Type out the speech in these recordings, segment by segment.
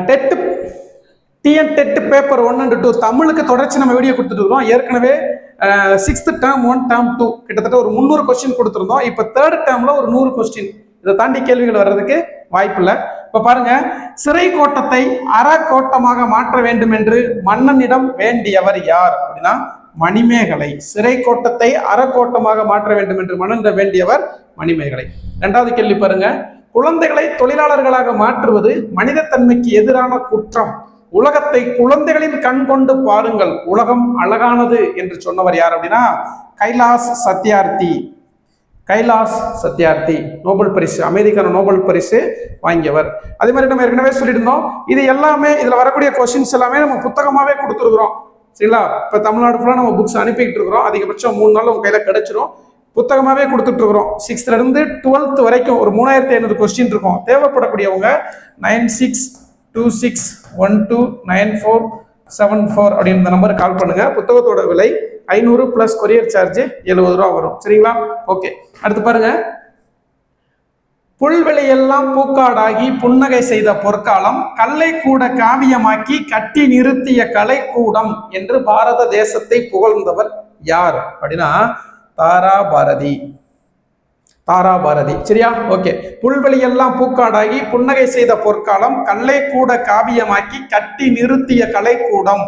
Dead TN TET paper 1 and 2 தமிழுக்கு தொடர்ச்சி நம்ம வீடியோ கொடுத்துட்டு இருக்கோம். ஏற்கனவே 6th term 1 term 2 கிட்டத்தட்ட ஒரு 300 கொஸ்டின் கொடுத்துருந்தோம். இப்போ 3rd termல ஒரு 100 கொஸ்டின். இதை தாண்டி கேள்விகள் வர்றதுக்கு வாய்ப்பு இல்லை. இப்ப பாருங்க, சிறை கோட்டத்தை அறக்கோட்டமாக மாற்ற வேண்டும் என்று மன்னனிடம் வேண்டியவர் யார் அப்படின்னா மணிமேகலை. சிறை கோட்டத்தை அறக்கோட்டமாக மாற்ற வேண்டும் என்று மன்னனிடம் வேண்டியவர் மணிமேகலை. 2வது கேள்வி பாருங்க, குழந்தைகளை தொழிலாளர்களாக மாற்றுவது மனித தன்மைக்கு எதிரான குற்றம். உலகத்தை குழந்தைகளின் கண் கொண்டு பாருங்கள், உலகம் அழகானது என்று சொன்னவர் யார் அப்படின்னா கைலாஷ் சத்யார்த்தி. கைலாஷ் சத்யார்த்தி நோபல் பரிசு, அமைதிக்கான நோபல் பரிசு வாங்கியவர். அதே மாதிரி நம்ம ஏற்கனவே சொல்லியிருந்தோம், இது எல்லாமே இதுல வரக்கூடிய கொஸ்டின்ஸ் எல்லாமே நம்ம புத்தகமாவே கொடுத்துருக்குறோம். சரிங்களா? இப்ப தமிழ்நாடு ஃபுல்லா நம்ம புக்ஸ் அனுப்பிக்கிட்டு இருக்கிறோம். அதிகபட்சம் 3 நாள் உங்க கையில கிடைச்சிரும். புத்தகமாவே கொடுத்துட்டு இருக்கிறோம். 6th இருந்து 12th வரைக்கும் ஒரு 3500 கொஸ்டின் இருக்கும். தேவைப்படக்கூடியவங்க 9626129474 அப்படின்னு இந்த நம்பருக்கு கால் பண்ணுங்க. புத்தகத்தோட விலை 500 பிளஸ் கொரியர் சார்ஜ் 70 ரூபா வரும். சரிங்களா? ஓகே, அடுத்து பாருங்க, புல்வெளியெல்லாம் பூக்காடாகி புன்னகை செய்த பொற்காலம், கல்லை கூட காவியமாக்கி கட்டி நிறுத்திய கலைக்கூடம் என்று பாரத தேசத்தை புகழ்ந்தவர் யார் அப்படின்னா தாராபாரதி. தாராபாரதி. சரியா? ஓகே, புல்வெளியெல்லாம் பூக்காடாகி புன்னகை செய்த பொற்காலம், கல்லை கூட காவியமாக்கி கட்டி நிறுத்திய கலைக்கூடம்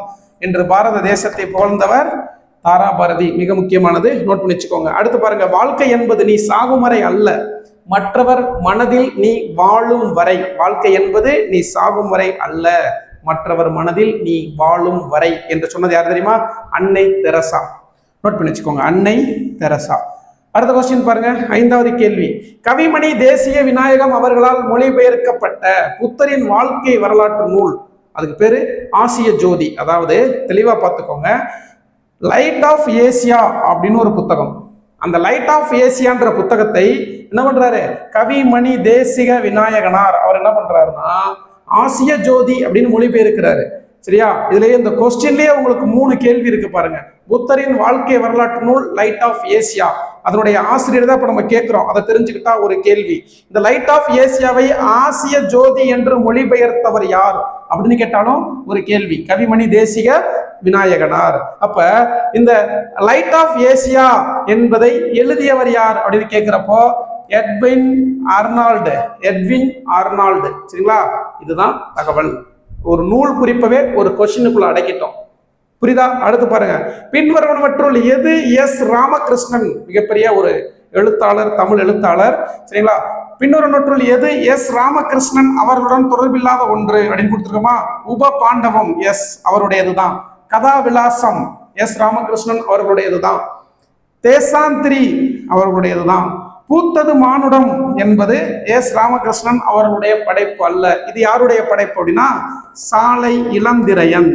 என்று பாரத தேசத்தை புகழ்ந்தவர் தாராபாரதி. மிக முக்கியமானது, நோட் பண்ணி வச்சுக்கோங்க. அடுத்து பாருங்க, வாழ்க்கை என்பது நீ சாகும் வரை அல்ல, மற்றவர் மனதில் நீ வாழும் வரை. வாழ்க்கை என்பது நீ சாகும் வரை அல்ல, மற்றவர் மனதில் நீ வாழும் வரை என்று சொன்னது யார் தெரியுமா? அன்னை தெரசா. நோட் பண்ணி வச்சுக்கோங்க, அன்னை தெரசா. அடுத்த கொஸ்டின் பாருங்க, 5வது கேள்வி, கவிமணி தேசிய விநாயகம் அவர்களால் மொழிபெயர்க்கப்பட்ட புத்தரின் வாழ்க்கை வரலாற்று நூல், அதுக்கு பேரு ஆசிய ஜோதி. அதாவது தெளிவா பார்த்துக்கோங்க, லைட் ஆஃப் ஏசியா அப்படின்னு ஒரு புத்தகம். அந்த லைட் ஆஃப் ஏசியான்ற புத்தகத்தை என்ன பண்றாரு? கவிமணி தேசிக விநாயகனார் அவர் என்ன பண்றாருன்னா ஆசிய ஜோதி அப்படின்னு மொழிபெயர்க்கிறாரு. சரியா? இதுலயே இந்த கொஸ்டின்லயே உங்களுக்கு 3 கேள்வி இருக்கு பாருங்க. புத்தரின் வாழ்க்கை வரலாற்று நூல் லைட் ஆஃப் ஏசியா, அதனுடைய ஆசிரியர் தான் இப்ப நம்ம கேட்கிறோம். அதை தெரிஞ்சுக்கிட்டா ஒரு கேள்வி. இந்த லைட் ஆஃப் ஏசியாவை ஆசிய ஜோதி என்று மொழிபெயர்த்தவர் யார் அப்படின்னு கேட்டாலும் ஒரு கேள்வி. கவிமணி தேசிக விநாயகனார். அப்ப இந்த லைட் ஆஃப் ஏசியா என்பதை எழுதியவர் யார் அப்படின்னு கேட்கிறப்போ எட்வின் ஆர்னால்டு. Edwin Arnold. சரிங்களா? இதுதான் தகவல். ஒரு நூல் குறிப்பவே ஒரு கொஸ்டினுக்குள்ள அடக்கிட்டோம். புரியுதா? அடுத்து பாருங்க, பின்வருவனவற்றுள் எது எஸ் ராமகிருஷ்ணன், மிகப்பெரிய ஒரு எழுத்தாளர், தமிழ் எழுத்தாளர். சரிங்களா? பின்வருவனவற்றுள் எது எஸ் ராமகிருஷ்ணன் அவர்களுடன் தொடர்பில்லாத ஒன்று அப்படின்னு கொடுத்துருக்கோமா? உப பாண்டவம் எஸ் அவருடையதுதான். கதா விலாசம் எஸ் ராமகிருஷ்ணன் அவர்களுடையதுதான். தேசாந்திரி அவர்களுடையதுதான். பூத்தது மானுடம் என்பது எஸ் ராமகிருஷ்ணன் அவர்களுடைய படைப்பு அல்ல. இது யாருடைய படைப்பு அப்படின்னா சாலை இளந்திரையன்.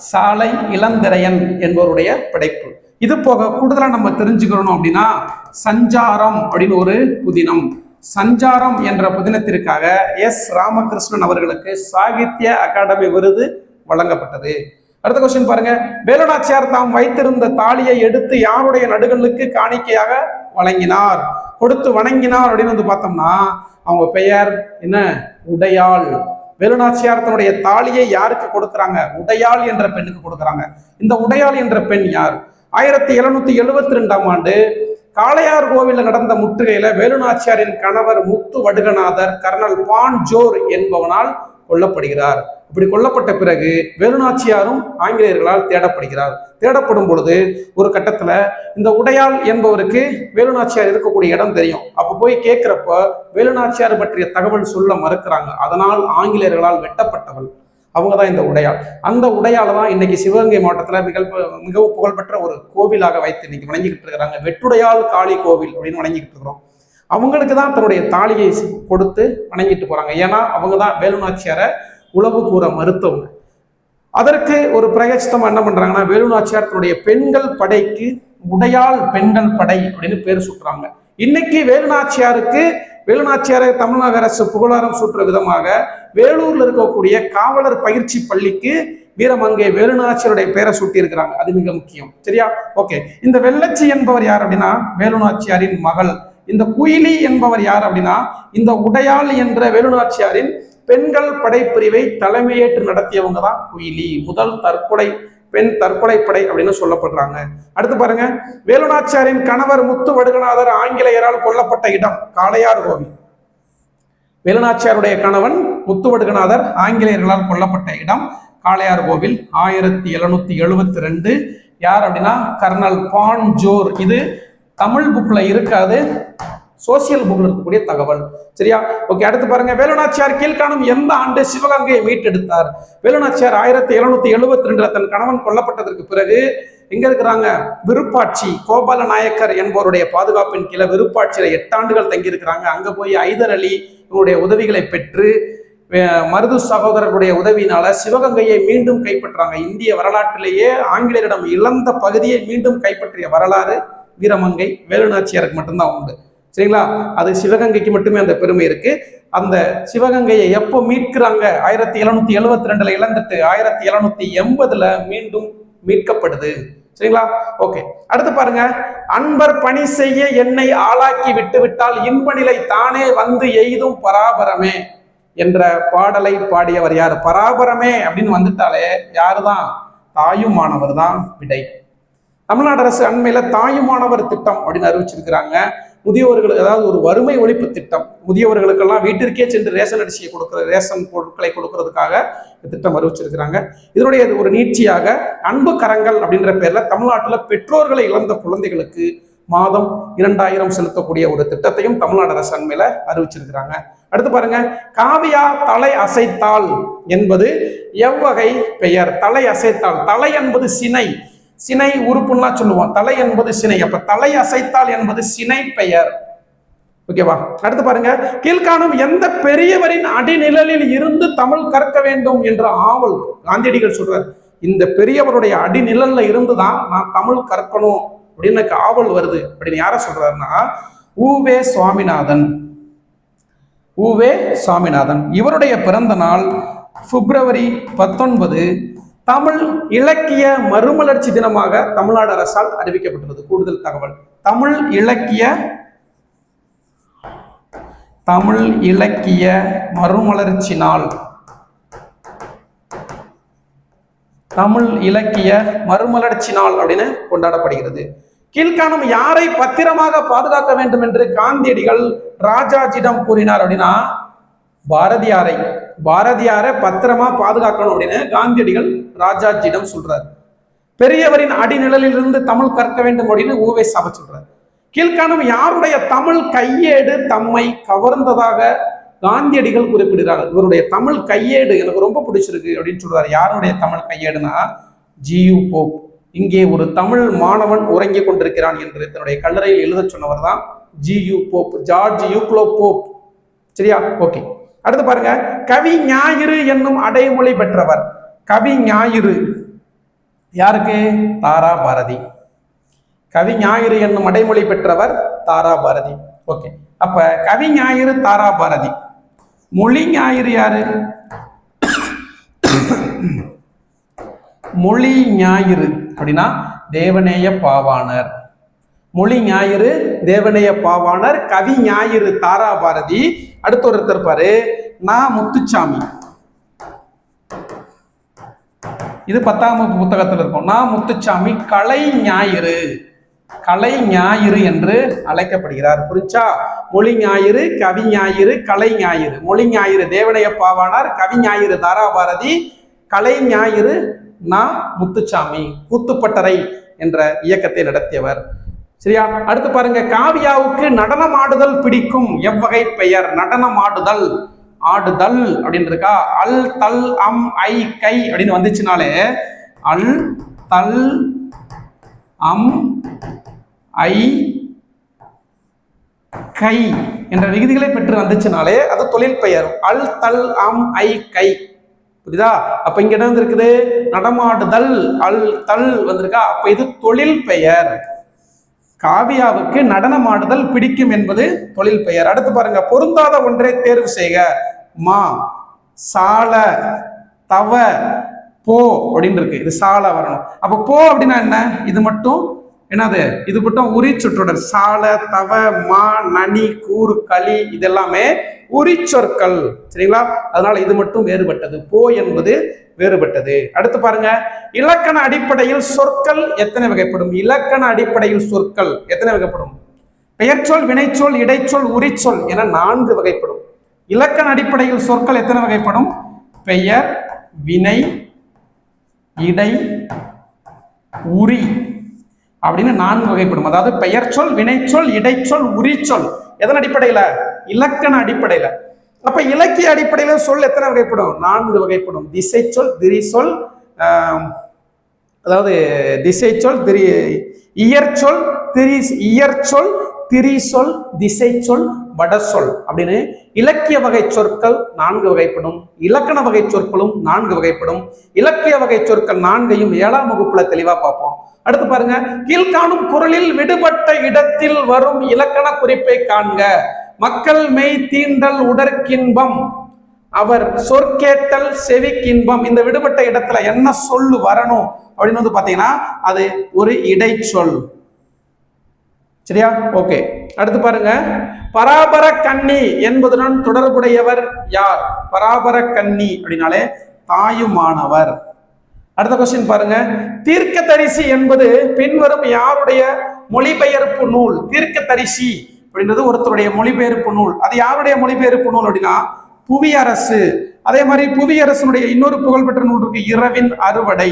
சாலை இளந்திரையன் என்பவருடைய படைப்பு. இது போக கூடுதலா நம்ம தெரிஞ்சுக்கணும் அப்படின்னா சஞ்சாரம் அப்படின்னு ஒரு புதினம். சஞ்சாரம் என்ற புதினத்திற்காக எஸ் ராமகிருஷ்ணன் அவர்களுக்கு சாகித்ய அகாடமி விருது வழங்கப்பட்டது. அடுத்த கொஸ்டின் பாருங்க, வேலுநாச்சியார் தாம் வைத்திருந்த தாலியை எடுத்து யாருடைய நடுகளுக்கு காணிக்கையாக வழங்கினார், கொடுத்து வணங்கினார் அப்படின்னு வந்து பார்த்தோம்னா அவங்க பெயர் என்ன? உடையாள். வேலுநாச்சியார் தன்னுடைய தாலியை யாருக்கு கொடுக்குறாங்க? உடையாள் என்ற பெண்ணுக்கு கொடுக்குறாங்க. இந்த உடையாள் என்ற பெண் யார்? 1772ஆம் ஆண்டு காளையார் கோவில்ல நடந்த முற்றுகையில வேலுநாச்சியாரின் கணவர் முத்து வடுகநாதர் கர்னல் பான் ஜோர் என்பவனால் கொல்லப்படுகிறார். இப்படி கொல்லப்பட்ட பிறகு வேலுநாச்சியாரும் ஆங்கிலேயர்களால் தேடப்படுகிறார். தேடப்படும் பொழுது ஒரு கட்டத்துல இந்த உடையாள் என்பவருக்கு வேலுநாச்சியார் இருக்கக்கூடிய இடம் தெரியும். அப்ப போய் கேட்கிறப்ப வேலுநாச்சியார் பற்றிய தகவல் சொல்ல மறுக்கிறாங்க. அதனால் ஆங்கிலேயர்களால் வெட்டப்பட்டவள் அவங்க தான் இந்த உடையாள். அந்த உடையாள தான் இன்னைக்கு சிவகங்கை மாவட்டத்துல மிகவும் புகழ்பெற்ற ஒரு கோவிலாக வைத்து இன்னைக்கு வணங்கிக்கிட்டு இருக்கிறாங்க. வெட்டுடையாள் காளி கோவில் அப்படின்னு வணங்கிக்கிட்டு இருக்கிறோம். அவங்களுக்கு தான் தன்னுடைய தாலியை கொடுத்து வணங்கிட்டு போறாங்க. ஏன்னா அவங்க தான் வேலுநாச்சியாரை உளவு கூற மறுத்தவங்க. அதற்கு ஒரு பிரயச்சித்தமா என்ன பண்றாங்கன்னா வேலுநாச்சியார் தன்னுடைய பெண்கள் படைக்கு உடையாள் பெண்கள் படை அப்படின்னு பேர் சுட்டுறாங்க. இன்னைக்கு வேலுநாச்சியாரை தமிழக அரசு புகழாரம் சூட்டுற விதமாக வேலூர்ல இருக்கக்கூடிய காவலர் பயிற்சி பள்ளிக்கு வீரமங்கை வேலுநாச்சியாருடைய பேரை சூட்டி இருக்கிறாங்க. அது மிக முக்கியம். சரியா? ஓகே, இந்த வெள்ளச்சி என்பவர் யார் அப்படின்னா வேலுநாச்சியாரின் மகள். இந்த குயிலி என்பவர் யார் அப்படின்னா இந்த உடையாள் என்ற வேலுநாச்சியாரின் பெண்கள் படைப்பிரிவை தலைமையேற்று நடத்தியவங்க தான் குயிலி. முதல் பெண் தற்கொலை படை அப்படின்னு சொல்லப்படுறாங்க. அடுத்து பாருங்க, வேலுநாச்சியாரின் கணவர் முத்து வடுகநாதர் ஆங்கிலேயரால் கொல்லப்பட்ட இடம் காளையார் கோவில். வேலுநாச்சியாருடைய கணவன் முத்துவடுகநாதர் ஆங்கிலேயர்களால் கொல்லப்பட்ட இடம் காளையார் கோவில் 1772. யார் அப்படின்னா கர்னல் பான் ஜோர். இது தமிழ் புக்ல இருக்காது, சோசியல் புக்ல இருக்கக்கூடிய தகவல். சரியா? ஓகே. அடுத்து பாருங்க, வேலுநாச்சியார் கீழ்காணும் எந்த ஆண்டு சிவகங்கையை மீட்டெடுத்தார்? வேலுநாச்சியார் 1772 தன் கணவன் கொல்லப்பட்டதற்கு பிறகு எங்க இருக்கிறாங்க? விருப்பாட்சி கோபால நாயக்கர் என்பவருடைய பாதுகாப்பின் கீழே விருப்பாட்சியில 8 ஆண்டுகள் தங்கி இருக்கிறாங்க. அங்க போய் ஐதர் அலி இவருடைய உதவிகளை பெற்று மருது சகோதரர்களுடைய உதவியினால சிவகங்கையை மீண்டும் கைப்பற்றாங்க. இந்திய வரலாற்றிலேயே ஆங்கிலேயரிடம் இழந்த பகுதியை மீண்டும் கைப்பற்றிய வரலாறு வீரமங்கை வேலுநாச்சியாருக்கு மட்டும்தான் உண்டு. சரிங்களா? அது சிவகங்கைக்கு மட்டுமே அந்த பெருமை இருக்கு. அந்த சிவகங்கையை எப்போ மீட்கிறாங்க? 1772 இழந்துட்டு 1780 மீண்டும் மீட்கப்படுது. சரிங்களா? ஓகே. அடுத்து பாருங்க, அன்பர் பணி செய்ய என்னை ஆளாக்கி விட்டு விட்டால் இன்ப நிலை தானே வந்து எய்தும் பராபரமே என்ற பாடலை பாடியவர் யார்? பராபரமே அப்படின்னு வந்துட்டாலே யாருதான்? தாயுமானவர் தான் விடை. தமிழ்நாடு அரசு அண்மையில தாயுமானவர் திட்டம் அப்படின்னு அறிவிச்சிருக்கிறாங்க. முதியவர்களுக்கு, அதாவது ஒரு வறுமை ஒழிப்பு திட்டம், முதியவர்களுக்கெல்லாம் வீட்டிற்கே சென்று ரேஷன் அரிசியை ரேஷன் பொருட்களை கொடுக்கறதுக்காக திட்டம் அறிவிச்சிருக்கிறாங்க. இதனுடைய ஒரு நீட்சியாக அன்பு கரங்கள் அப்படின்ற பேர்ல தமிழ்நாட்டில் பெற்றோர்களை இழந்த குழந்தைகளுக்கு மாதம் 2000 செலுத்தக்கூடிய ஒரு திட்டத்தையும் தமிழ்நாடு அரசு அண்மையில அறிவிச்சிருக்கிறாங்க. அடுத்து பாருங்க, காவியா தலை அசைத்தாள் என்பது எவ்வகை பெயர்? தலை அசைத்தாள், தலை என்பது சினை, சினை உறுப்புன்னா சொல்லுவோம், தலை என்பது சினை. அப்ப தலை அசைத்தாள் என்பது சினை பெயர். ஓகேவா? அடுத்து பாருங்க, கீழ்காணும் எந்த பெரியவரின் அடிநிழலில் இருந்து தமிழ் கற்க வேண்டும் என்ற ஆவல் காந்தியடிகள் சொல்றார். இந்த பெரியவருடைய அடிநிழல்ல இருந்துதான் நான் தமிழ் கற்கணும் அப்படின்னு எனக்கு ஆவல் வருது அப்படின்னு யார சொல்றாருன்னா உவே சுவாமிநாதன். உவே சுவாமிநாதன் இவருடைய பிறந்த நாள் பிப்ரவரி 19 தமிழ் இலக்கிய மறுமலர்ச்சி தினமாக தமிழ்நாடு அரசால் அறிவிக்கப்பட்டுள்ளது. கூடுதல் தகவல், தமிழ் இலக்கிய மறுமலர்ச்சி நாள், தமிழ் இலக்கிய மறுமலர்ச்சி நாள் அப்படின்னு கொண்டாடப்படுகிறது. கீழ்காணும் யாரை பத்திரமாக பாதுகாக்க வேண்டும் என்று காந்தியடிகள் ராஜாஜிடம் கூறினார் அப்படின்னா பாரதியாரை பத்திரமா பாதுகாக்கணும் அப்படின்னு காந்தியடிகள் ராஜாஜிடம் சொல்றார். பெரியவரின் அடிநிழலில் இருந்து தமிழ் கற்க வேண்டும் அப்படின்னு ஊவே சாவ சொல்றார். கீழ்காணும் யாருடைய தமிழ் கையேடு தம்மை கவர்ந்ததாக காந்தியடிகள் குறிப்பிடுகிறார்கள்? இவருடைய தமிழ் கையேடு எனக்கு ரொம்ப பிடிச்சிருக்கு அப்படின்னு சொல்றாரு. யாருடைய தமிழ் கையேடுனா ஜியு போப். இங்கே ஒரு தமிழ் மாணவன் உறங்கி கொண்டிருக்கிறான் என்று தன்னுடைய கல்லறையில் எழுத சொன்னவர் தான் G U Pope, George Uglow Pope. சரியா? ஓகே. அடுத்து பாருங்க, கவி ஞாயிறு என்னும் அடைமொழி பெற்றவர். கவி ஞாயிறு யாருக்கு? தாரா பாரதி. கவி ஞாயிறு என்னும் அடைமொழி பெற்றவர் தாரா பாரதி. ஓகே. அப்ப கவி ஞாயிறு தாரா பாரதி. மொழி ஞாயிறு யாரு? மொழி ஞாயிறு அப்படின்னா தேவநேய பாவாணர். மொழி ஞாயிறு தேவநேய பாவாணர். கவி ஞாயிறு தாரா பாரதி. அடுத்து ஒருத்தர் இருப்பாரு, நான் முத்துச்சாமி. இது 10ஆம் வகுப்பு புத்தகத்தில் இருக்கும். நான் முத்துச்சாமி கலை ஞாயிறு என்று அழைக்கப்படுகிறார். புரிஞ்சா? மொழி ஞாயிறு, கவி ஞாயிறு, கலை ஞாயிறு. மொழி ஞாயிறு தேவநேய பாவாணர், கவி ஞாயிறு தாரா பாரதி, கலை ஞாயிறு நான் முத்துச்சாமி. கூத்துப்பட்டறை என்ற இயக்கத்தை நடத்தியவர். சரியா? அடுத்து பாருங்க, காவியாவுக்கு நடனம் ஆடுதல் பிடிக்கும் எவ்வகை பெயர்? நடனம் ஆடுதல் அப்படின்னு இருக்கா? அல் தல் அம் ஐ கை அப்படின்னு வந்துச்சுனாலே அல் தல் அம் ஐ கை என்ற விகுதிகளை பெற்று வந்துச்சுனாலே அது தொழில் பெயர். அல் தல் அம் ஐ கை. புரியுதா? அப்ப இங்க என்ன இருக்குது? நடமாடுதல், அல் தல் வந்திருக்கா? அப்ப இது தொழில் பெயர். காவியாவுக்கு நடனமாடுதல் பிடிக்கும் என்பது தொழில் பெயர். அடுத்து பாருங்க, பொருந்தாத ஒன்றை தேர்வு செய்க. மா, சால, தவ, போ அப்படின்னு இருக்கு. இது சால வரணும். அப்ப போ அப்படின்னா என்ன? இது மட்டும் என்னது இது மட்டும் உரி சொற்றொடர். சால, தவ, மா, நனி, கூறு, களி இதெல்லாமே உரி சொற்கள். சரிங்களா? அதனால இது மட்டும் வேறுபட்டது. போ என்பது வேறுபட்டது. அடுத்து பாருங்க, இலக்கண அடிப்படையில் சொற்கள் எத்தனை வகைப்படும்? இலக்கண அடிப்படையில் சொற்கள் எத்தனை வகைப்படும்? பெயர்ச்சொல், வினைச்சொல், இடைச்சொல், உரிச்சொல் என 4 வகைப்படும். இலக்கண அடிப்படையில் சொற்கள் எத்தனை வகைப்படும்? பெயர், வினை, இடை, உரி அப்படின்னு 4 வகைப்படும். அதாவது பெயர் சொல், வினைச்சொல், இடைச்சொல், உரிச்சொல். எதன் அடிப்படையில? இலக்கண அடிப்படையில. அப்ப இலக்கிய அடிப்படையில சொல் எத்தனை வகைப்படும்? 4 வகைப்படும். திசை சொல், திரி சொல், அதாவது திசை சொல், இயற்சொல், இயற்சொல், திரி சொல், திசை சொல், வடசொல் அப்படின்னு இலக்கிய வகை சொற்கள் 4 வகைப்படும். இலக்கண வகை சொற்களும் 4 வகைப்படும். இலக்கிய வகை சொற்கள் 4ஐயும் 7ஆம் வகுப்புல தெளிவா பார்ப்போம். அடுத்து பாருங்க, கீழ்காணும் குறளில் விடுபட்ட இடத்தில் வரும் இலக்கண குறிப்பை காண்க. மக்கள் மெய் தீண்டல் உடற்கின்பம், அவர் சொற்கேட்டல் செவிக்கின்பம். இந்த விடுபட்ட இடத்துல என்ன சொல்லு வரணும் அப்படின்னு வந்து பாத்தீங்கன்னா அது ஒரு இடைச்சொல். சரியா? ஓகே. அடுத்து பாருங்க, பராபர கன்னி என்பதுடன் தொடர்புடையவர் யார்? பராபர கன்னி அப்படின்னாலே தாயுமானவர். அடுத்த கொஸ்டின் பாருங்க, தீர்க்கதரிசி என்பது பின்வரும் யாருடைய மொழிபெயர்ப்பு நூல்? தீர்க்கதரிசி அப்படின்றது ஒருத்தருடைய மொழிபெயர்ப்பு நூல். அது யாருடைய மொழிபெயர்ப்பு நூல் அப்படின்னா புவியரசு. அதே மாதிரி புவியரசனுடைய இன்னொரு புகழ்பெற்ற நூல் இருக்கு, இரவின் அறுவடை.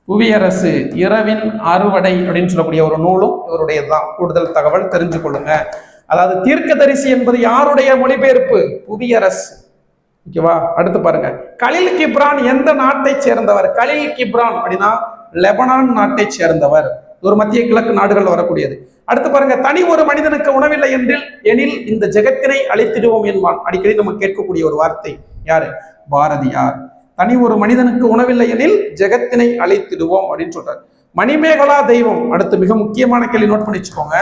புவியரசு இரவின் அறுவடை அப்படின்னு சொல்லக்கூடிய ஒரு நூலும் இவருடையதுதான். கூடுதல் தகவல் தெரிஞ்சு கொள்ளுங்க. அதாவது தீர்க்கதரிசி என்பது யாருடைய மொழிபெயர்ப்பு? புவியரசு. ஓகேவா? அடுத்து பாருங்க, கலீல் கிப்ரான் எந்த நாட்டை சேர்ந்தவர்? கலீல் கிப்ரான் அப்படின்னா லெபனான் நாட்டை சேர்ந்தவர். ஒரு மத்திய கிழக்கு நாடுகள் வரக்கூடியது. அடுத்து பாருங்க, தனி ஒரு மனிதனுக்கு உணவில்லை எனில் இந்த ஜெகத்தினை அழித்திடுவோம் என்பான். அடிக்கடி நம்ம கேட்கக்கூடிய ஒரு வார்த்தை. யாரு? பாரதியார். தனி ஒரு மனிதனுக்கு உணவில்லை எனில் ஜெகத்தினை அழித்திடுவோம் அப்படின்னு சொல்றாரு. மணிமேகலா தெய்வம். அடுத்து மிக முக்கியமான கேள்வி, நோட் பண்ணி வச்சுக்கோங்க.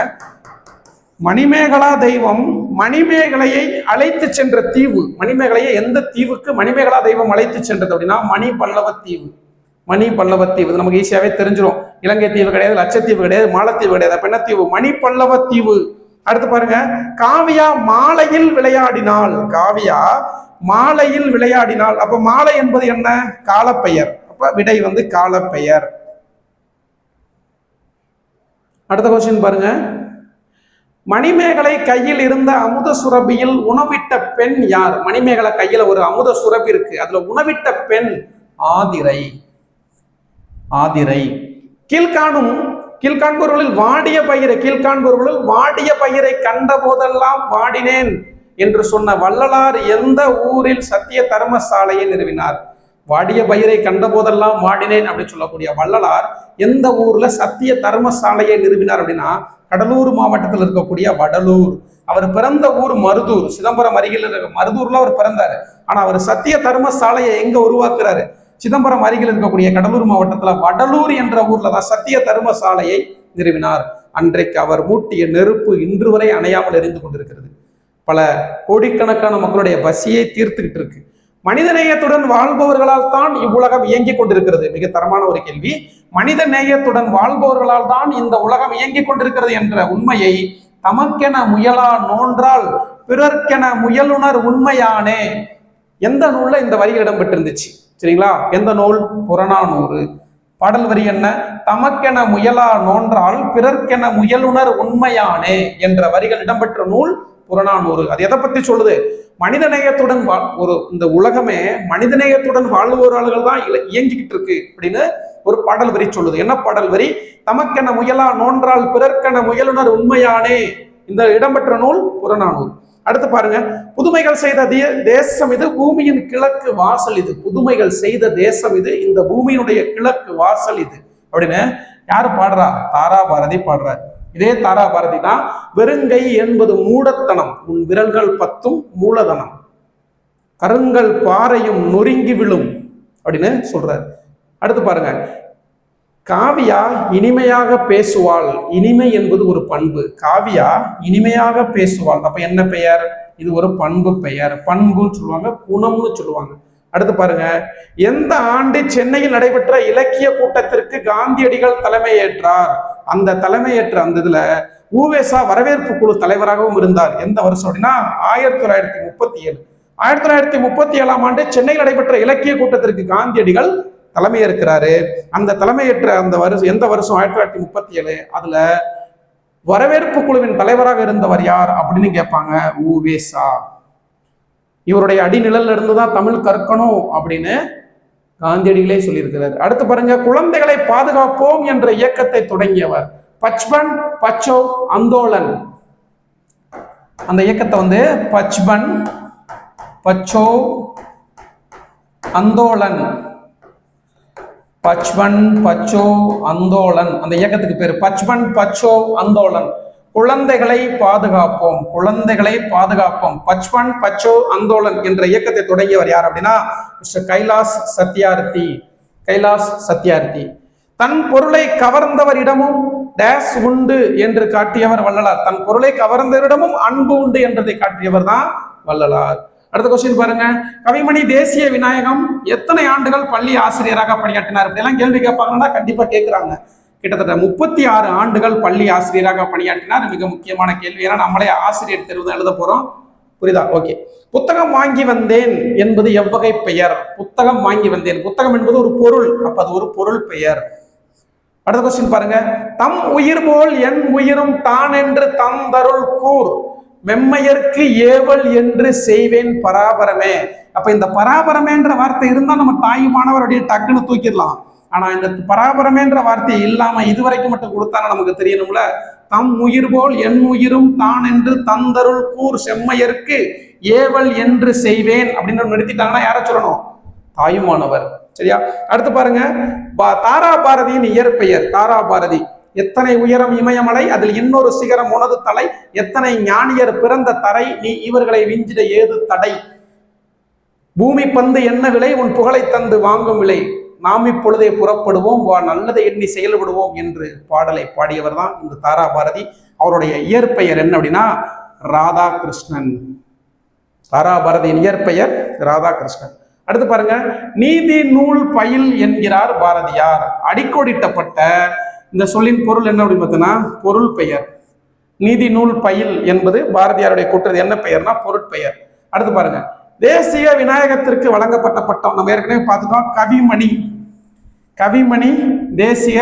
மணிமேகலா தெய்வம் மணிமேகலையை அழைத்து சென்ற தீவு. மணிமேகலையை எந்த தீவுக்கு மணிமேகலா தெய்வம் அழைத்து சென்றது அப்படின்னா மணி பல்லவ தீவு. மணி பல்லவ தீவு நமக்கு ஈஸியாவே தெரிஞ்சிடும். இலங்கை தீவு கிடையாது, லட்சத்தீவு கிடையாது, மாலத்தீவு கிடையாது. அப்ப என்ன தீவு? மணி பல்லவ தீவு. அடுத்து பாருங்க, காவியா மாலையில் விளையாடினாள். காவியா மாலையில் விளையாடினாள். அப்ப மாலை என்பது என்ன? காலப்பெயர். அப்ப விடை வந்து காலப்பெயர். அடுத்த கொஸ்டின் பாருங்க, மணிமேகலை கையில் இருந்த அமுத சுரபியில் உணவிட்ட பெண் யார்? மணிமேகலை கையில ஒரு அமுத சுரபி இருக்கு, அதுல உணவிட்ட பெண் ஆதிரை. ஆதிரை. கீழ்காண்பவர்களில் வாடிய பயிரை, கீழ்காண்பவர்களில் வாடிய பயிரை கண்ட போதெல்லாம் வாடினேன் என்று சொன்ன வள்ளலார் எந்த ஊரில் சத்திய தர்மசாலையை நிறுவினார்? வாடிய பயிரை கண்ட போதெல்லாம் வாடினேன் அப்படின்னு சொல்லக்கூடிய வள்ளலார் எந்த ஊர்ல சத்திய தர்மசாலையை நிறுவினார் அப்படின்னா கடலூர் மாவட்டத்தில் இருக்கக்கூடிய வடலூர். அவர் பிறந்த ஊர் மருதூர், சிதம்பரம் அருகில் இருக்க மருதூர்ல அவர் பிறந்தாரு. ஆனா அவர் சத்திய தர்மசாலையை எங்க உருவாக்குறாரு? சிதம்பரம் அருகில் இருக்கக்கூடிய கடலூர் மாவட்டத்துல வடலூர் என்ற ஊர்ல தான் சத்திய தர்மசாலையை நிறுவினார். அன்றைக்கு அவர் மூட்டிய நெருப்பு இன்று வரை அணையாமல் எரிந்து கொண்டிருக்கிறது. பல கோடிக்கணக்கான மக்களுடைய பசியை தீர்த்துக்கிட்டு இருக்கு. மனித நேயத்துடன் வாழ்பவர்களால் தான் இவ்வுலகம் இயங்கிக் கொண்டிருக்கிறது. மிக தரமான ஒரு கேள்வி. மனித நேயத்துடன் வாழ்பவர்களால் தான் இந்த உலகம் இயங்கிக் கொண்டிருக்கிறது என்ற உண்மையை தமக்கென முயலா நோன்றால் பிறர்க்கென முயலுணர் உண்மையானே. எந்த நூல்ல இந்த வரி இடம்பெற்றிருந்துச்சு? சரிங்களா? எந்த நூல்? புறநானூறு. பாடல் வரி என்ன? தமக்கென முயலா நோன்றால் பிறர்க்கென முயலுணர் உண்மையானே என்ற வரிகள் இடம்பெற்ற நூல் புறநானூறு. அது எதை பத்தி சொல்லுது? மனிதநேயத்துடன் இந்த உலகமே மனிதநேயத்துடன் வாழ்பவர்கள் தான் இயங்கிக்கிட்டு இருக்கு அப்படின்னு ஒரு பாடல் வரி சொல்லுது. என்ன பாடல் வரி? தமக்கென முயலா நோன்றால் பிறர்க்கென முயலுணர் உண்மையானே. இந்த இடம்பெற்ற நூல் புறநானூறு. அடுத்து பாருங்க, புதுமைகள் செய்த தேசம் இது, பூமியின் கிழக்கு வாசல் இது. புதுமைகள் செய்த தேசம் இது, இந்த பூமியினுடைய கிழக்கு வாசல் இது அப்படின்னு யாரு பாடுறா? தாரா பாரதி பாடுறார். இதே தாரா பாரதி தான் வெறுங்கை என்பது மூடத்தனம், உன் விரல்கள் 10 மூலதனம், கருங்கல் பாறையும் நொறுங்கி விழும் அப்படின்னு சொல்றாரு. அடுத்து பாருங்க, காவியா இனிமையாக பேசுவாள். இனிமை என்பது ஒரு பண்பு. காவியா இனிமையாக பேசுவாள். அப்ப என்ன பெயர்? இது ஒரு பண்பு பெயர். பண்புன்னு சொல்லுவாங்க, குணம்னு சொல்லுவாங்க. அடுத்து பாருங்க, எந்த ஆண்டு சென்னையில் நடைபெற்ற இலக்கிய கூட்டத்திற்கு காந்தியடிகள் தலைமையேற்றார்? அந்த தலைமையேற்ற அந்த இதுல ஊவேசா வரவேற்பு குழு தலைவராகவும் இருந்தார். எந்த வருஷம் அப்படின்னா 1937. 1937ஆம் ஆண்டு சென்னையில் நடைபெற்ற இலக்கிய கூட்டத்திற்கு காந்தியடிகள் தலைமையேற்கிறாரு. அந்த தலைமையேற்ற அந்த வருஷம் எந்த வருஷம்? 1937. அதுல வரவேற்பு குழுவின் தலைவராக இருந்தவர் யார் அப்படின்னு கேட்பாங்க. ஊவேசா. இவருடைய அடிநிழல்ல இருந்துதான் தமிழ் கற்கணும் அப்படின்னு காந்தியடிகளே சொல்லியிருக்கிறார். அடுத்து பாருங்க, குழந்தைகளை பாதுகாப்போம் என்ற இயக்கத்தை தொடங்கியவர். பச்பன் பச்சோ அந்தோலன். அந்த இயக்கத்தை பச்பன் பச்சோ அந்தோலன், பச்பன் பச்சோ அந்தோலன், அந்த இயக்கத்துக்கு பேரு பச்பன் பச்சோ அந்தோலன். குழந்தைகளை பாதுகாப்போம், குழந்தைகளை பாதுகாப்போம், பச்பன் பச்சோ அந்தோலன் என்ற இயக்கத்தை தொடங்கியவர் யார் அப்படின்னா மிஸ்டர் கைலாஸ் சத்யார்த்தி. கைலாஸ் சத்யார்த்தி. தன் பொருளை கவர்ந்தவரிடமும் டேஸ் உண்டு என்று காட்டியவர் வள்ளலார். தன் பொருளை கவர்ந்தவரிடமும் அன்பு உண்டு என்றதை காட்டியவர் தான் வள்ளலார். அடுத்த கொஸ்டின் பாருங்க, கவிமணி தேசிய விநாயகம் எத்தனை ஆண்டுகள் பள்ளி ஆசிரியராக பணியாற்றினார்? இப்படியெல்லாம் கேள்வி கேட்பாங்கன்னா கண்டிப்பா கேட்கிறாங்க. கிட்டத்தட்ட 36 ஆண்டுகள் பள்ளி ஆசிரியராக பணியாற்றினார். மிக முக்கியமான கேள்வி, ஏன்னா நம்மளே ஆசிரியர் தேர்வு தான் எழுத போறோம். புரியுதா? ஓகே. புத்தகம் வாங்கி வந்தேன் என்பது எவ்வகை பெயர்? புத்தகம் வாங்கி வந்தேன், புத்தகம் என்பது ஒரு பொருள், அப்ப அது ஒரு பொருள் பெயர். அடுத்த கொஸ்டின் பாருங்க, தம் உயிர் போல் என் உயிரும் தான் என்று தந்தருள் கூர் மெம்மையர்க்கு ஏவல் என்று செய்வேன் பராபரமே. அப்ப இந்த பராபரமேன்ற வார்த்தை இருந்தா நம்ம தாயுமானவர் அப்படியே டக்குன்னு தூக்கிடலாம். ஆனா இந்த பராபரமேன்ற வார்த்தை இல்லாம இதுவரைக்கும் மட்டும் கொடுத்தாங்க நமக்கு தெரியணும்ல. தம் உயிர் போல் என் உயிரும் தான் என்று தந்தருள் கூர் செம்மையர்க்கு ஏவல் என்று செய்வேன் அப்படின்னு நிறுத்திட்டாங்கன்னா யார சொல்லணும்? தாயுமானவர். சரியா? அடுத்து பாருங்க, தாரா பாரதியின் இயற்பெயர். தாரா பாரதி. எத்தனை உயரம் இமயமலை, அதில் இன்னொரு சிகரம் உனது தலை, எத்தனை ஞானியர் பிறந்த தரை, நீ இவர்களை விஞ்சிட ஏது தடை, பூமி பந்து என்ன விலை, உன் புகழை தந்து வாங்கும் விலை, நாம் இப்பொழுதே புறப்படுவோம், வா நல்லதை எண்ணி செயல்படுவோம் என்று பாடலை பாடியவர் தான் இந்த தாரா பாரதி. அவருடைய இயற்பெயர் என்ன அப்படின்னா ராதாகிருஷ்ணன். தாரா பாரதியின் இயற்பெயர் ராதாகிருஷ்ணன். அடுத்து பாருங்க, நீதி நூல் பயில் என்கிறார் பாரதியார். அடிக்கோடிட்டப்பட்ட இந்த சொல்லின் பொருள் என்ன அப்படின்னு பார்த்தீங்கன்னா பொருள் பெயர். நீதி நூல் பயில் என்பது பாரதியாருடைய கூற்று. என்ன பெயர்னா பொருட்பெயர். அடுத்து பாருங்க, தேசிய விநாயகத்திற்கு வழங்கப்பட்ட பட்டம் நம்ம ஏற்கனவே பார்த்துட்டோம். கவிமணி. கவிமணி தேசிய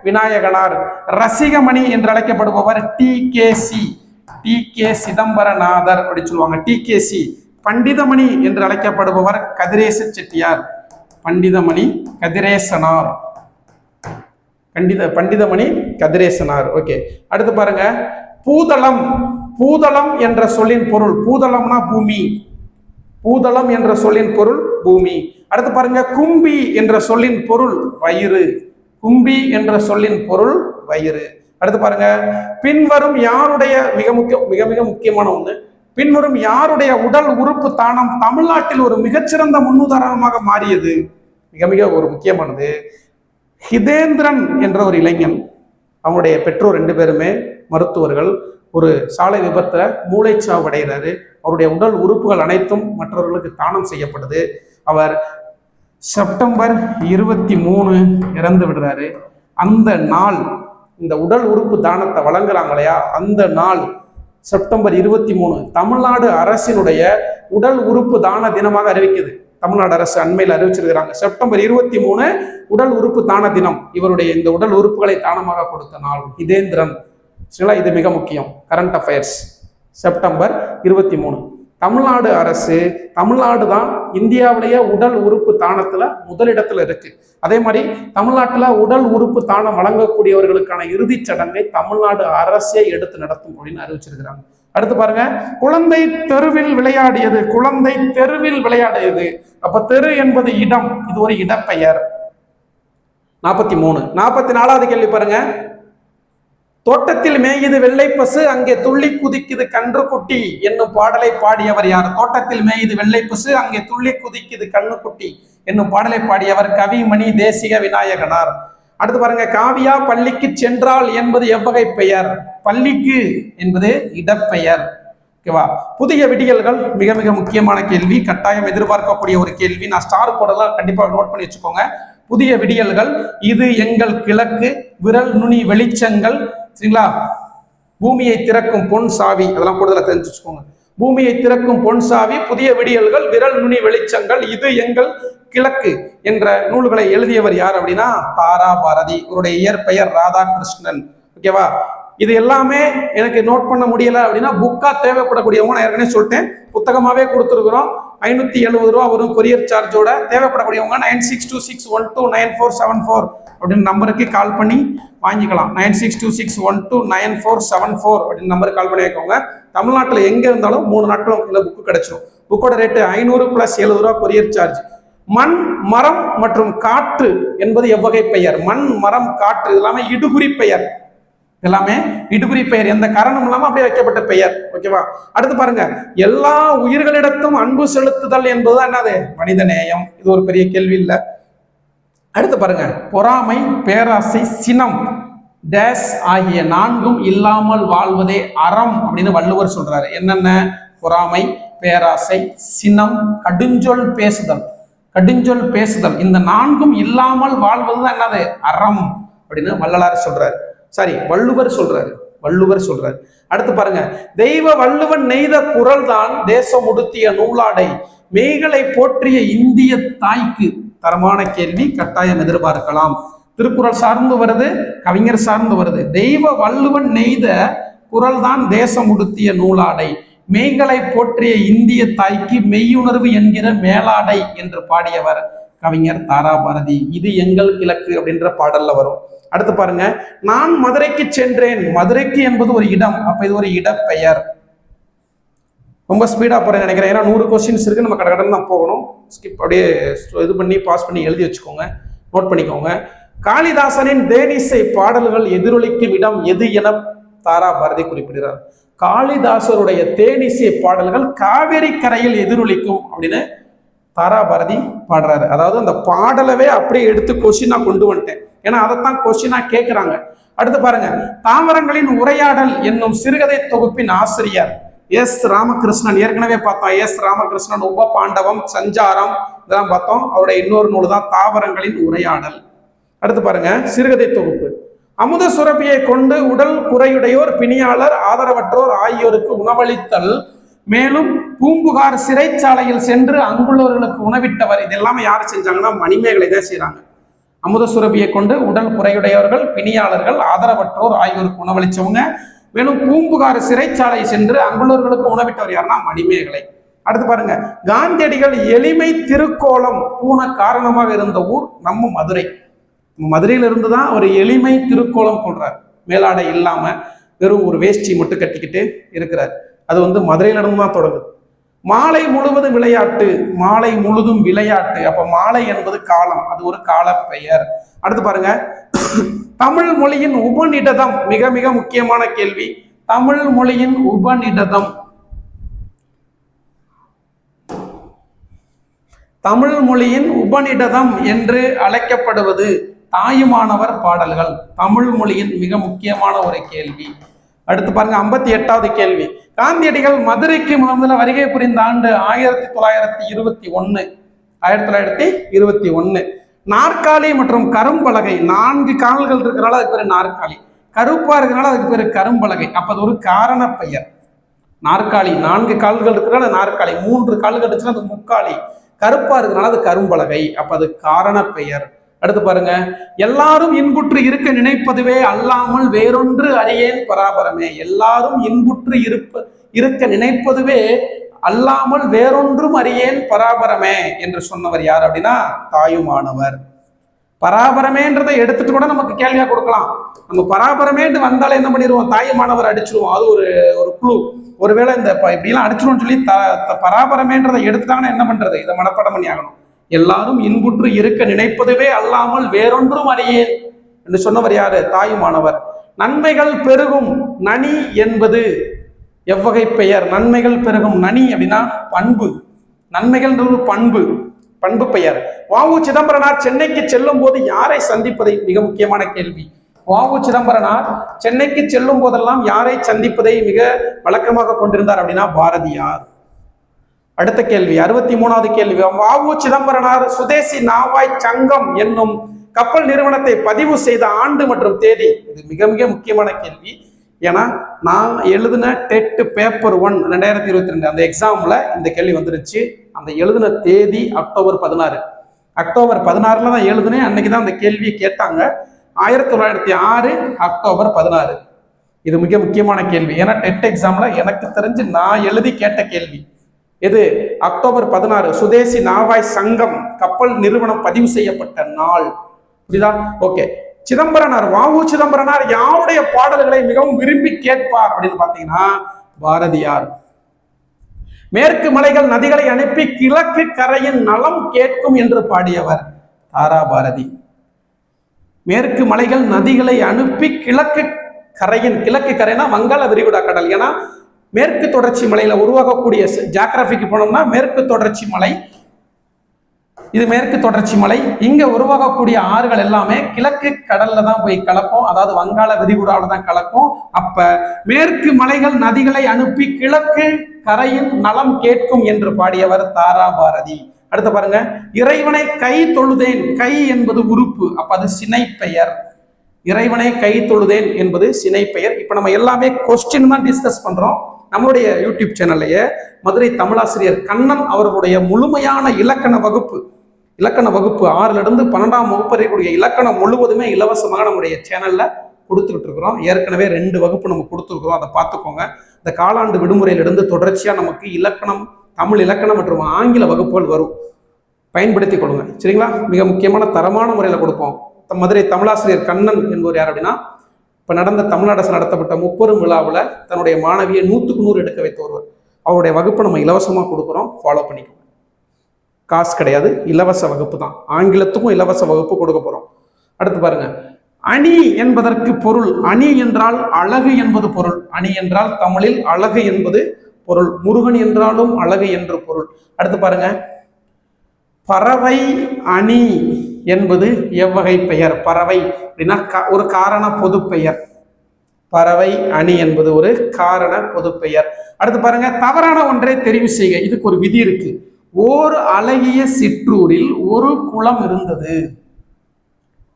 விநாயகனார். ரசிகமணி என்று அழைக்கப்படுபவர் டி.கே.சி. டி.கே. சிதம்பரநாதர் அப்படின்னு சொல்லுவாங்க. டி.கே.சி. பண்டிதமணி என்று அழைக்கப்படுபவர் கதிரேச செட்டியார். பண்டிதமணி கதிரேசனார். பண்டிதமணி கதிரேசனார். ஓகே. அடுத்து பாருங்க, பூதளம். பூதளம் என்ற சொல்லின் பொருள், பூதளம்னா பூமி. பூதளம் என்ற சொல்லின் பொருள் பூமி. அடுத்து பாருங்க, கும்பி என்ற சொல்லின் பொருள் வயிறு. கும்பி என்ற சொல்லின் பொருள் வயிறு. அடுத்து பாருங்க, பின்வரும் யாருடைய மிக மிக முக்கியமான ஒண்ணு, பின்வரும் யாருடைய உடல் உறுப்பு தானம் தமிழ்நாட்டில் ஒரு மிகச்சிறந்த முன்னுதாரணமாக மாறியது? மிக மிக ஒரு முக்கியமானது. ஹிதேந்திரன் என்ற ஒரு இளைஞன், அவங்களுடைய பெற்றோர் 2 பேருமே மருத்துவர்கள். ஒரு சாலை விபத்துல மூளைச்சாவு அடைகிறாரு. அவருடைய உடல் உறுப்புகள் அனைத்தும் மற்றவர்களுக்கு தானம் செய்யப்படுது. அவர் செப்டம்பர் 23 இறந்து விடுறாரு. அந்த நாள், இந்த உடல் உறுப்பு தானத்தை வழங்குறாங்க இல்லையா, அந்த நாள் செப்டம்பர் 23 தமிழ்நாடு அரசினுடைய உடல் உறுப்பு தான தினமாக அறிவிக்குது. தமிழ்நாடு அரசு அண்மையில் அறிவிச்சிருக்கிறாங்க. செப்டம்பர் 23 உடல் உறுப்பு தான தினம். இவருடைய இந்த உடல் உறுப்புகளை தானமாக கொடுத்த நாள் ஹிதேந்திரன். இது மிக முக்கியம். Current affairs. செப்டம்பர் 23 தமிழ்நாடு அரசு, தமிழ்நாடு தான் இந்தியாவிலேயே உடல் உறுப்பு தானத்துல முதலிடத்துல இருக்கு. அதே மாதிரி தமிழ்நாட்டுல உடல் உறுப்பு தானம் வழங்கக்கூடியவர்களுக்கான இறுதிச் சடங்கை தமிழ்நாடு அரசே எடுத்து நடத்தும் அப்படின்னு அறிவிச்சிருக்கிறாங்க. அடுத்து பாருங்க, குழந்தை தெருவில் விளையாடியது. குழந்தை தெருவில் விளையாடியது. அப்ப தெரு என்பது இடம், இது ஒரு இடப்பெயர். 43. 44வது கேள்வி பாருங்க, தோட்டத்தில் மேயுது வெள்ளை பசு அங்கே துள்ளி குதிக்குது கன்று குட்டி என்னும் பாடலை பாடியவர் யார்? தோட்டத்தில் மேயுது வெள்ளை பசு அங்கே துள்ளி குதிக்குது கண்ணு குட்டி என்னும் பாடலை பாடியவர் கவிமணி தேசிக விநாயகனார். அடுத்து பாருங்க, காவியா பள்ளிக்கு சென்றால் என்பது எவ்வகை பெயர்? பள்ளிக்கு என்பது இடப்பெயர். ஓகேவா? புதிய விடியல்கள் மிக மிக முக்கியமான கேள்வி, கட்டாயம் எதிர்பார்க்கக்கூடிய ஒரு கேள்வி. நான் ஸ்டார் போடலாம், கண்டிப்பாக நோட் பண்ணி வச்சுக்கோங்க. புதிய விடியல்கள், இது எங்கள் கிழக்கு, விரல் நுனி வெளிச்சங்கள், சரிங்களா? பூமியை திறக்கும் பொன் சாவி, அதெல்லாம் கூடுதலாக தெரிஞ்சு வச்சுக்கோங்க. பூமியை திறக்கும் பொன் சாவி, புதிய விடியல்கள், விரல் நுனி வெளிச்சங்கள், இது எங்கள் கிழக்கு என்ற நூல்களை எழுதியவர் யார் அப்படின்னா தாரா பாரதி. இவருடைய இயற்பெயர் ராதாகிருஷ்ணன். ஓகேவா? இது எல்லாமே எனக்கு நோட் பண்ண முடியல அப்படின்னா புக்கா தேவைப்படக்கூடியவங்க நான் ஏற்கனவே சொல்லிட்டேன், புத்தகமாவே கொடுத்துருக்குறோம். 570 ரூபா வரும் கொரியர் சார்ஜோட. தேவைப்படக்கூடியவங்க 9626129474 அப்படின்னு நம்பருக்கு கால் பண்ணி வாங்கிக்கலாம். 9626129474 அப்படின்னு நம்பருக்கு கால் பண்ணி வைக்கோங்க. தமிழ்நாட்டில் எங்க இருந்தாலும் 3 நாட்களும் இந்த புக்கு கிடைச்சிடும். புக்கோட ரேட்டு 500 + 70 ரூபா கொரியர் சார்ஜ். மண், மரம் மற்றும் காற்று என்பது எவ்வகை பெயர்? மண், மரம், காற்று எல்லாமே இடுகுறி பெயர். எல்லாமே இடுகுறி பெயர், எந்த காரணம் இல்லாம அப்படியே வைக்கப்பட்ட பெயர். ஓகேவா? அடுத்து பாருங்க, எல்லா உயிர்களிடத்தும் அன்பு செலுத்துதல் என்பதுதான் என்னது? மனித நேயம். இது ஒரு பெரிய கேள்வி இல்லை. அடுத்து பாருங்க, பொறாமை, பேராசை, சினம் டேஸ் ஆகிய 4ம் இல்லாமல் வாழ்வதே அறம் அப்படின்னு வள்ளுவர் சொல்றாரு. என்னென்ன? பொறாமை, பேராசை, சினம், கடுஞ்சொல் பேசுதல். கடுஞ்சொல் பேசுதல், இந்த 4ம் இல்லாமல் வாழ்வதுதான் என்னது? அறம் அப்படின்னு வள்ளலார் சொல்றாரு. சாரி, வள்ளுவர் சொல்றாரு. வள்ளுவர் சொல்றாரு. அடுத்து பாருங்க, தெய்வ வள்ளுவன் நெய்த குரல் தான் தேசம் உடுத்திய நூலாடை, மெய்களை போற்றிய இந்திய தாய்க்கு. தரமான கேள்வி, கட்டாயம் எதிர்பார்க்கலாம். திருக்குறள் சார்ந்து வருது, கவிஞர் சார்ந்து வருது. தெய்வ வள்ளுவன் நெய்த குரல் தான் தேசம் உடுத்திய நூலாடை, மெய்களை போற்றிய இந்திய தாய்க்கு மெய்யுணர்வு என்கிற மேலாடை என்று பாடியவர் கவிஞர் தாரா பாரதி. இது எங்கள் கிழக்கு அப்படின்ற பாடல்ல வரும். அடுத்து பாருங்க, நான் மதுரைக்கு சென்றேன். மதுரைக்கு என்பது ஒரு இடம், அப்ப இது ஒரு இடப்பெயர். ரொம்ப ஸ்பீடா போறேன்னு நினைக்கிறேன், ஏன்னா 100 கொஸ்டின்ஸ் இருக்கு, நம்ம கடகடன் தான் போகணும். ஸ்கிப் அப்படியே இது பண்ணி பாஸ் பண்ணி எழுதி வச்சுக்கோங்க, நோட் பண்ணிக்கோங்க. காளிதாசனின் தேனிசை பாடல்கள் எதிரொலிக்கும் இடம் எது என தாரா பாரதி குறிப்பிடுகிறார். காளிதாசருடைய தேனிசை பாடல்கள் காவேரி கரையில் எதிரொலிக்கும் அப்படின்னு தாரா பாரதி பாடுறாரு. அதாவது அந்த பாடலவே அப்படியே எடுத்து கொஸ்டினா கொண்டு வந்துட்டேன், ஏன்னா அதைத்தான் கொஸ்டினா கேட்கிறாங்க. அடுத்து பாருங்க, தாவரங்களின் உரையாடல் என்னும் சிறுகதை தொகுப்பின் ஆசிரியர் எஸ் ராமகிருஷ்ணன். ஏற்கனவே பார்த்தோம், எஸ் ராமகிருஷ்ணன் உப பாண்டவம், சஞ்சாரம் இதெல்லாம் பார்த்தோம். அவருடைய இன்னொரு நூல் தான் தாவரங்களின் உரையாடல். அடுத்து பாருங்க, சிறுகதை தொகுப்பு. அமுத சுரபியை கொண்டு உடல் குறையுடையோர், பிணியாளர், ஆதரவற்றோர் ஆகியோருக்கு உணவளித்தல், மேலும் பூம்புகார் சிறைச்சாலையில் சென்று அங்குள்ளவர்களுக்கு உணவிட்டவர். இது எல்லாமே யார் செஞ்சாங்கன்னா மணிமேகலை தான் செய்யறாங்க. அமுத சுரபியை கொண்டு உடல் குறையுடையவர்கள், பிணியாளர்கள், ஆதரவற்றோர் ஆகியோருக்கு உணவளிச்சவங்க, மேலும் பூம்புகார் சிறைச்சாலை சென்று அங்குள்ளவர்களுக்கு உணவிட்டவர் யாருன்னா மணிமேகலை. அடுத்து பாருங்க, காந்தியடிகள் எளிமை திருக்கோலம் பூண காரணமாக இருந்த ஊர் நம்ம மதுரை. மதுரையிலிருந்து தான் ஒரு எளிமை திருக்கோலம் கொள்றார். மேலாடை இல்லாம வெறும் ஒரு வேஷ்டி மட்டும் கட்டிக்கிட்டு இருக்கிறார். அது மதுரையிலிருந்து தான் தொடங்குது. மாலை முழுவதும் விளையாட்டு, மாலை முழுதும் விளையாட்டு. அப்ப மாலை என்பது காலம், அது ஒரு கால பெயர். அடுத்து பாருங்க, தமிழ் மொழியின் உபநிடதம். மிக மிக முக்கியமான கேள்வி, தமிழ் மொழியின் உபநிடதம். தமிழ் மொழியின் உபநிடதம் என்று அழைக்கப்படுவது தாயுமானவர் பாடல்கள். தமிழ் மொழியின் மிக முக்கியமான ஒரு கேள்வி. அடுத்து பாருங்க, 58வது கேள்வி. காந்தியடிகள் மதுரைக்கு முதல்ல வருகை புரிந்த ஆண்டு 1921. 1921. நாற்காலி மற்றும் கரும்பலகை, 4 கால்கள் இருக்கிறனால அதுக்கு பேரு நாற்காலி, கருப்பா இருக்கிறனால அதுக்கு பேரு கரும்பலகை. அப்ப அது ஒரு காரண பெயர். நாற்காலி 4 கால்கள் இருக்கிறனால நாற்காலி, 3 கால்கள் இருந்துச்சுன்னா அது முக்காலி, கருப்பா இருக்கிறனால அது கரும்பலகை. அப்ப அது காரண பெயர். அடுத்து பாருங்க, எல்லாரும் இன்புற்று இருக்க நினைப்பதுவே அல்லாமல் வேறொன்று அறியேன் பராபரமே. எல்லாரும் இன்புற்று இருக்க நினைப்பதுவே அல்லாமல் வேறொன்றும் அறியேன் பராபரமே என்று சொன்னவர் யார் அப்படின்னா தாயுமானவர். பராபரமேன்றதை எடுத்துட்டு கூட நமக்கு கேள்வியா கொடுக்கலாம். நம்ம பராபரமேன்று வந்தாலே என்ன பண்ணிடுவோம், தாயுமானவர் அடிச்சிருவோம். அது ஒரு குழு. ஒருவேளை இந்த இப்படிலாம் அடிச்சிருவோம்னு சொல்லி பராபரமேன்றதை எடுத்துட்டாங்கன்னா என்ன பண்றது, இதை மனப்பாடம் பண்ணி ஆகணும். எல்லாரும் இன்புற்று இருக்க நினைப்பதுவே அல்லாமல் வேறொன்றும் அறியேன் என்று சொன்னவர் யாரு, தாயுமானவர். நன்மைகள் பெருகும் நனி என்பது எவ்வகை பெயர்? நன்மைகள் பெருகும் நனி அப்படின்னா பண்பு. நன்மைகள் ஒரு பண்பு, பண்பு பெயர். வ.உ. சிதம்பரனார் சென்னைக்கு செல்லும் போது யாரை சந்திப்பதை? மிக முக்கியமான கேள்வி. வ.உ. சிதம்பரனார் சென்னைக்கு செல்லும் போதெல்லாம் யாரை சந்திப்பதை மிக வழக்கமாக கொண்டிருந்தார் அப்படின்னா பாரதியார். அடுத்த கேள்வி 63வது கேள்வி. வ.உ. சிதம்பரனார் சுதேசி நாவாய் சங்கம் என்னும் கப்பல் நிறுவனத்தை பதிவு செய்த ஆண்டு மற்றும் தேதி. இது மிக மிக முக்கியமான கேள்வி. ஏன்னா நான் எழுதின டெட் பேப்பர் 1 2022 அந்த எக்ஸாம்ல இந்த கேள்வி வந்துருச்சு. அந்த எழுதின தேதி அக்டோபர் 16. அக்டோபர் 16 தான் எழுதுனேன். அன்னைக்கு தான் அந்த கேள்வியை கேட்டாங்க. 1906 அக்டோபர் 16. இது மிக முக்கியமான கேள்வி. ஏன்னா டெட் எக்ஸாம்ல எனக்கு தெரிஞ்சு நான் எழுதி கேட்ட கேள்வி இது. அக்டோபர் 16 சுதேசி நாவாய் சங்கம் கப்பல் நிறுவனம் பதிவு செய்யப்பட்ட நாள். புரியுதா? ஓகே. சிதம்பரனார் வ.உ. சிதம்பரனார் யாருடைய பாடல்களை மிகவும் விரும்பி கேட்பார் அப்படின்னு பாத்தீங்கன்னா பாரதியார். மேற்கு மலைகள் நதிகளை அனுப்பி கிழக்கு கரையின் நலம் கேட்கும் என்று பாடியவர் தாரா பாரதி. மேற்கு மலைகள் நதிகளை அனுப்பி கிழக்கு கரைனா வங்காள விரிகுடா கடல். ஏன்னா மேற்கு தொடர்ச்சி மலையில உருவாகக்கூடிய ஜியோகிராபிக்கு போனோம்னா மேற்கு தொடர்ச்சி மலை, இது மேற்கு தொடர்ச்சி மலை. இங்க உருவாகக்கூடிய ஆறுகள் எல்லாமே கிழக்கு கடல்ல தான் போய் கலக்கும், அதாவது வங்காள விரிகுடாவில் தான் கலக்கும். அப்ப மேற்கு மலைகள் நதிகளை அனுப்பி கிழக்கு கரையின் நலம் கேட்கும் என்று பாடியவர் தாரா பாரதி. அடுத்து பாருங்க, இறைவனை கை தொழுதேன். கை என்பது உறுப்பு, அப்ப அது சினை பெயர். இறைவனை கை தொழுதேன் என்பது சினை பெயர். இப்ப நம்ம எல்லாமே கொஸ்டின் தான் டிஸ்கஸ் பண்றோம். நம்மளுடைய யூடியூப் சேனல்லையே மதுரை தமிழாசிரியர் கண்ணன் அவர்களுடைய முழுமையான இலக்கண வகுப்பு 6ல இருந்து 12ஆம் வகுப்பு வரைக்கூடிய இலக்கணம் முழுவதுமே இலவசமாக நம்முடைய சேனல்ல கொடுத்துக்கிட்டு இருக்கிறோம். ஏற்கனவே 2 வகுப்பு நம்ம கொடுத்துருக்கிறோம், அதை பார்த்துக்கோங்க. இந்த காலாண்டு விடுமுறையிலிருந்து தொடர்ச்சியா நமக்கு இலக்கணம், தமிழ் இலக்கணம் மற்றும் ஆங்கில வகுப்புகள் வரும், பயன்படுத்திக் கொள்ளுங்க. சரிங்களா? மிக முக்கியமான தரமான முறையில் கொடுப்போம். மதுரை தமிழாசிரியர் கண்ணன் என்பவர் யார் அப்படின்னா, இப்ப நடந்த தமிழ்நாடு அரசு நடத்தப்பட்ட 30 விழாவில் தன்னுடைய மாணவியை 100க்கு 100 எடுக்க வைத்த ஒருவர். அவருடைய வகுப்பை நம்ம இலவசமாக கொடுக்குறோம், ஃபாலோ பண்ணிக்கோங்க. காசு கிடையாது, இலவச வகுப்பு தான். ஆங்கிலத்துக்கும் இலவச வகுப்பு கொடுக்க போறோம். அடுத்து பாருங்க, அணி என்பதற்கு பொருள். அணி என்றால் அழகு என்பது பொருள். அணி என்றால் தமிழில் அழகு என்பது பொருள். முருகன் என்றாலும் அழகு என்று பொருள். அடுத்து பாருங்க, பறவை அணி என்பது எவ்வகை பெயர்? பறவை அப்படின்னா ஒரு காரண பொது பெயர். பறவை அணி என்பது ஒரு காரண பொது பெயர். அடுத்து பாருங்க, தவறான ஒன்றை தெரிவு செய்க. இதுக்கு ஒரு விதி இருக்கு. ஓர் அழகிய சிற்றூரில் ஒரு குளம் இருந்தது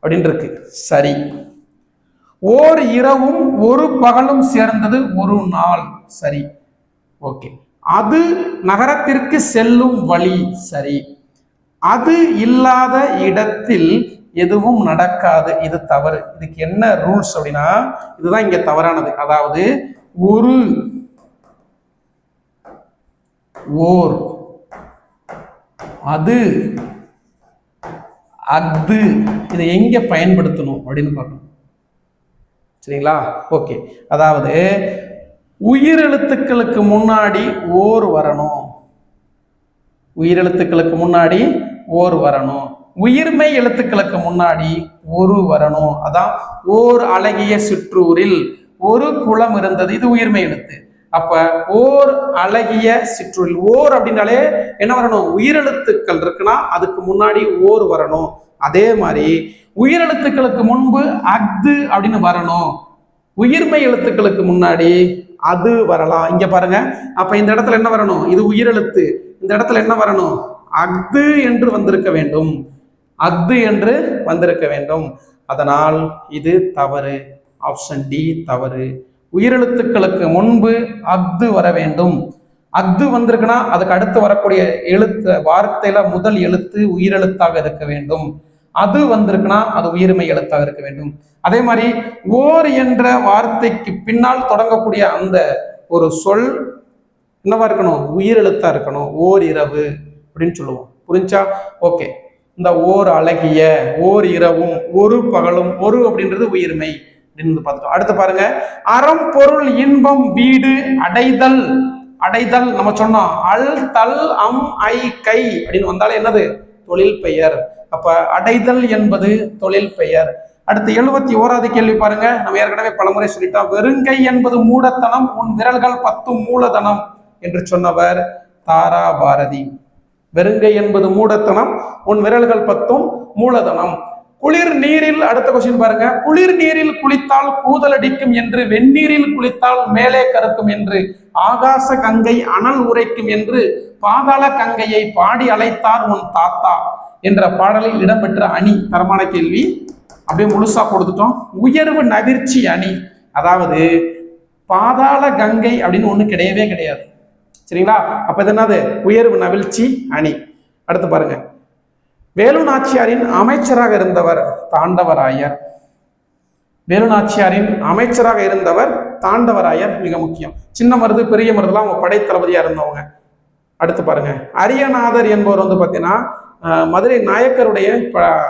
அப்படின்னு இருக்கு. சரி. ஓர் இரவும் ஒரு பகலும் சேர்ந்தது ஒரு நாள். சரி, ஓகே. அது நகரத்திற்கு செல்லும் வழி. சரி. அது இல்லாத இடத்தில் எதுவும் நடக்காது. இது தவறு. இதுக்கு என்ன ரூல்ஸ் அப்படின்னா, இதுதான் இங்க தவறானது. அதாவது ஒரு ஓர், அது, அஃது, இதை எங்க பயன்படுத்தணும் அப்படின்னு பார்க்கணும். சரிங்களா? ஓகே. அதாவது உயிரெழுத்துக்களுக்கு முன்னாடி ஓர் வரணும். உயிரெழுத்துக்களுக்கு முன்னாடி ஓர் வரணும். உயிர்மை எழுத்துக்களுக்கு முன்னாடி ஒரு வரணும். அதான் ஓர் அழகிய சிற்றூரில் ஒரு குளம் இருந்தது. இது உயிர்மை எழுத்து. அப்ப ஓர் அழகிய சிற்றூரில், ஓர் அப்படின்னாலே என்ன வரணும்? உயிரெழுத்துக்கள் இருக்குன்னா அதுக்கு முன்னாடி ஓர் வரணும். அதே மாதிரி உயிரெழுத்துக்களுக்கு முன்பு அஃது அப்படின்னு வரணும். உயிர்மை எழுத்துக்களுக்கு முன்னாடி அது வரலாம். இங்க பாருங்க, அப்ப இந்த இடத்துல என்ன வரணும்? இது உயிரெழுத்து. இந்த இடத்துல என்ன வரணும்? அஃது என்று வந்திருக்க வேண்டும். அஃது என்று வந்திருக்க வேண்டும். அதனால் இது தவறு. ஆப்ஷன் டி தவறு. உயிரெழுத்துக்களுக்கு முன்பு அஃது வர வேண்டும். அஃது வந்திருக்குன்னா அதுக்கு அடுத்து வரக்கூடிய எழுத்து வார்த்தையில முதல் எழுத்து உயிரெழுத்தாக இருக்க வேண்டும். அது வந்திருக்குன்னா அது உயிர்மை எழுத்தாக இருக்க வேண்டும். அதே மாதிரி ஓர் என்ற வார்த்தைக்கு பின்னால் தொடங்கக்கூடிய அந்த ஒரு சொல் என்னவா இருக்கணும்? உயிரெழுத்தா இருக்கணும். ஓர் இரவு அப்படின்னு சொல்லுவோம். புரிஞ்சா? ஓகே. இந்த ஓர் அழகிய, ஓர் இரவும், ஒரு பகலும், ஒரு அப்படின்றது உயிர்மை அப்படின்னு பார்த்துட்டோம். அடுத்து பாருங்க, அறம் பொருள் இன்பம் வீடு அடைதல். அடைதல் நம்ம சொன்னோம். அல் தல் அம் ஐ கை அப்படின்னு வந்தாலே என்னது? தொழில் பெயர். அப்ப அடைதல் என்பது தொழில் பெயர். அடுத்து 71வது கேள்வி பாருங்க. நம்ம ஏற்கனவே பலமுறை சொல்லிட்டோம். வெறுங்கை என்பது மூடத்தனம், உன் விரல்கள் 10 மூலதனம் என்று சொன்னவர் தாரா பாரதி. வெறுங்கை என்பது மூடத்தனம், உன் விரல்கள் 10 மூலதனம். குளிர் நீரில், அடுத்த கொஸ்டின் பாருங்க, குளிர் நீரில் குளித்தால் கூதல் அடிக்கும் என்று, வெந்நீரில் குளித்தால் மேலே கறக்கும் என்று, ஆகாச கங்கை அனல் உரைக்கும் என்று, பாதாள கங்கையை பாடி அழைத்தார் உன் தாத்தா என்ற பாடலில் இடம்பெற்ற அணி. தரமான கேள்வி, அப்படியே முழுசா கொடுத்துட்டோம். உயர்வு நவிர்ச்சி அணி, அதாவது பாதாள கங்கை அப்படின்னு ஒண்ணு கிடையவே கிடையாது. சரிங்களா? அப்ப இது என்னது? உயர்வு நவிழ்ச்சி அணி. அடுத்து பாருங்க, வேலு நாச்சியாரின் அமைச்சராக இருந்தவர் தாண்டவராயர். வேலு நாச்சியாரின் அமைச்சராக இருந்தவர் தாண்டவராயர், மிக முக்கியம். சின்ன மருது பெரிய மருதுலாம் அவங்க படைத்தளபதியா இருந்தவங்க. அடுத்து பாருங்க, அரியநாதர் என்பவர் வந்து பார்த்தீங்கன்னா மதுரை நாயக்கருடைய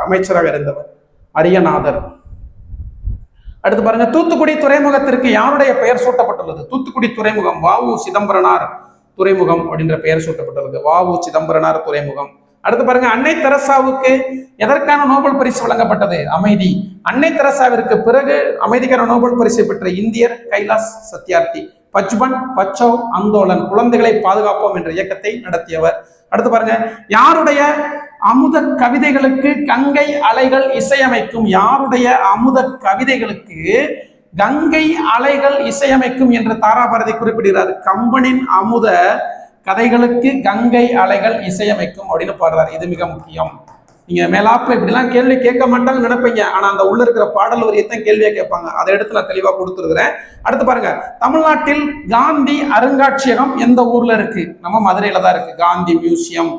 அமைச்சராக இருந்தவர் அரியநாதர். அடுத்து பாருங்க, தூத்துக்குடி துறைமுகத்திற்கு யாருடைய பெயர் சூட்டப்பட்டுள்ளது? தூத்துக்குடி துறைமுகம் வ.உ. சிதம்பரனார் துறைமுகம் அப்படின்ற பெயர் சூட்டப்பட்டுள்ளது, வ.உ. சிதம்பரனார் துறைமுகம். அடுத்து பாருங்க, அன்னை தெரசாவுக்கு எதற்கான நோபல் பரிசு வழங்கப்பட்டது? அமைதி. அன்னை தெரசாவிற்கு பிறகு அமைதிக்கான நோபல் பரிசு பெற்ற இந்தியர் கைலாஷ் சத்யார்த்தி. பச்பன் பச்சௌ ஆந்தோலன், குழந்தைகளை பாதுகாப்போம் என்ற இயக்கத்தை நடத்தியவர். அடுத்து பாருங்க, யாருடைய அமுத கவிதைகளுக்கு கங்கை அலைகள் இசையமைக்கும்? யாருடைய அமுத கவிதைகளுக்கு கங்கை அலைகள் இசையமைக்கும் என்று தாராபாரதி குறிப்பிடுகிறார். கம்பனின் அமுத கதைகளுக்கு கங்கை அலைகள் இசையமைக்கும் அப்படின்னு பாடுறாரு. இது மிக முக்கியம். நீங்க மேலாப்புல இப்படிலாம் கேள்வி கேட்க மாட்டாங்கன்னு நினைப்பீங்க, ஆனா அந்த உள்ள இருக்கிற பாடல் வரியத்தான் கேள்வியா கேட்பாங்க. அதை எடுத்து நான் தெளிவா கொடுத்துருக்கிறேன். அடுத்து பாருங்க, தமிழ்நாட்டில் காந்தி அருங்காட்சியகம் எந்த ஊர்ல இருக்கு? நம்ம மதுரையில தான் இருக்கு, காந்தி மியூசியம்.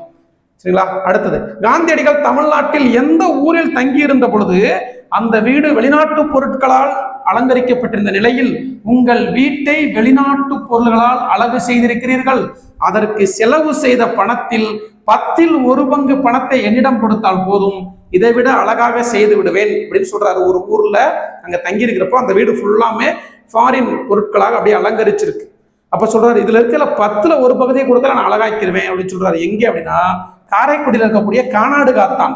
சரிங்களா? அடுத்தது, காந்தியடிகள் தமிழ்நாட்டில் எந்த ஊரில் தங்கியிருந்த பொழுது அந்த வீடு வெளிநாட்டு பொருட்களால் அலங்கரிக்கப்பட்டிருந்த நிலையில் உங்கள் வீட்டை வெளிநாட்டு பொருள்களால் அழகு செய்திருக்கிறீர்கள், அதற்கு செலவு செய்த பணத்தில் 1/10 பணத்தை என்னிடம் கொடுத்தால் போதும், இதை விட அழகாக செய்து விடுவேன் அப்படின்னு சொல்றாரு. ஒரு ஊர்ல அங்க தங்கி இருக்கிறப்போ அந்த வீடு ஃபுல்லாமே ஃபாரின் பொருட்களாக அப்படியே அலங்கரிச்சிருக்கு. அப்ப சொல்றாரு, இதுல இருக்கிற 10ல் 1 பகுதியை கொடுத்தா நான் அழகாக்கிடுவேன் அப்படின்னு சொல்றாரு. எங்கே அப்படின்னா காரைக்குடியில் இருக்கக்கூடிய கானாடு காத்தான்,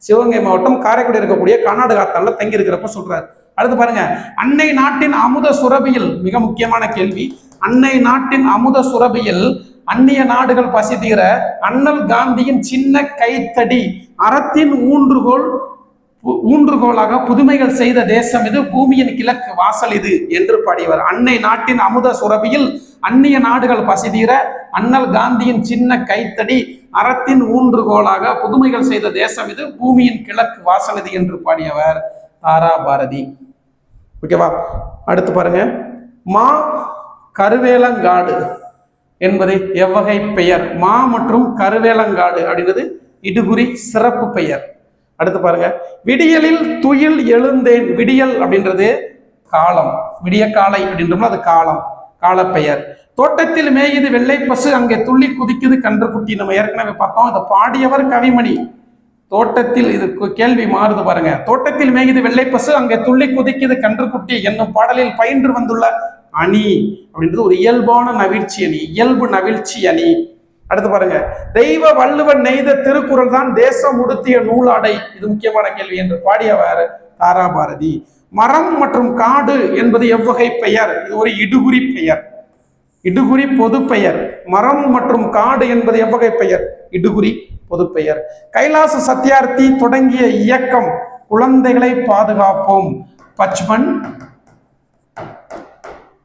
சிவகங்கை மாவட்டம் காரைக்குடியில் இருக்கக்கூடிய கானாடு காத்தான்ல தங்கி இருக்கிறப்ப சொல்றாரு. அடுத்து பாருங்க, அன்னை நாட்டின் அமுத சுரபியில், மிக முக்கியமான கேள்வி, அன்னை நாட்டின் அமுத சுரபியில் அந்நிய நாடுகள் பசி தீர அண்ணல் காந்தியின் சின்ன கைத்தடி அறத்தின் ஊன்றுகோலாக புதுமைகள் செய்த தேசம் இது, பூமியின் கிழக்கு வாசல் இது என்று பாடியவர். அன்னை நாட்டின் அமுத சுரபியில் அந்நிய நாடுகள் பசி தீர அண்ணல் காந்தியின் சின்ன கைத்தடி அறத்தின் ஊன்றுகோலாக புதுமைகள் செய்த தேசம் இது, பூமியின் கிழக்கு வாசல் இது என்று பாடியவர் தாராபாரதி. ஓகேவா? அடுத்து பாருங்க, மா கருவேலங்காடு என்பது எவ்வகை பெயர்? மா மற்றும் கருவேலங்காடு அப்படின்றது இடுகுறி சிறப்பு பெயர். அடுத்து பாருங்க, விடியலில் துயில் எழுந்தேன். விடியல் அப்படின்றது காலம், விடிய காலை அப்படின்றோம்னா அது காலம், காலப்பெயர். தோட்டத்தில் மேயுது வெள்ளை பசு அங்கே துள்ளி குதிக்குது கன்று குட்டி, நம்ம ஏற்கனவே பார்த்தோம். இதை பாடியவர் கவிமணி. தோட்டத்தில், இது கேள்வி மாறுது பாருங்க, தோட்டத்தில் மேயுது வெள்ளை பசு அங்கே துள்ளி குதிக்குது கன்று குட்டி என்னும் பாடலில் பயின்று வந்துள்ள அணி அப்படின்றது ஒரு இயல்பான நவிழ்ச்சி அணி, இயல்பு நவிழ்ச்சி அணி. அடுத்து பாருங்க, தெய்வ வள்ளுவன் நெய்த திருக்குறள் தான் தேசம் உடுத்திய நூலாடை, இது முக்கியமான கேள்வி என்று பாடியவர் தாராபாரதி. மரம் மற்றும் காடு என்பது எவ்வகை பெயர்? இது ஒரு இடுகுறி பெயர், இடுகுறி பொது பெயர். மரம் மற்றும் காடு என்பது எவ்வகை பெயர்? இடுகுறி பொது பெயர். கைலாச சத்யார்த்தி தொடங்கிய இயக்கம் குழந்தைகளை பாதுகாப்போம். பச்பன்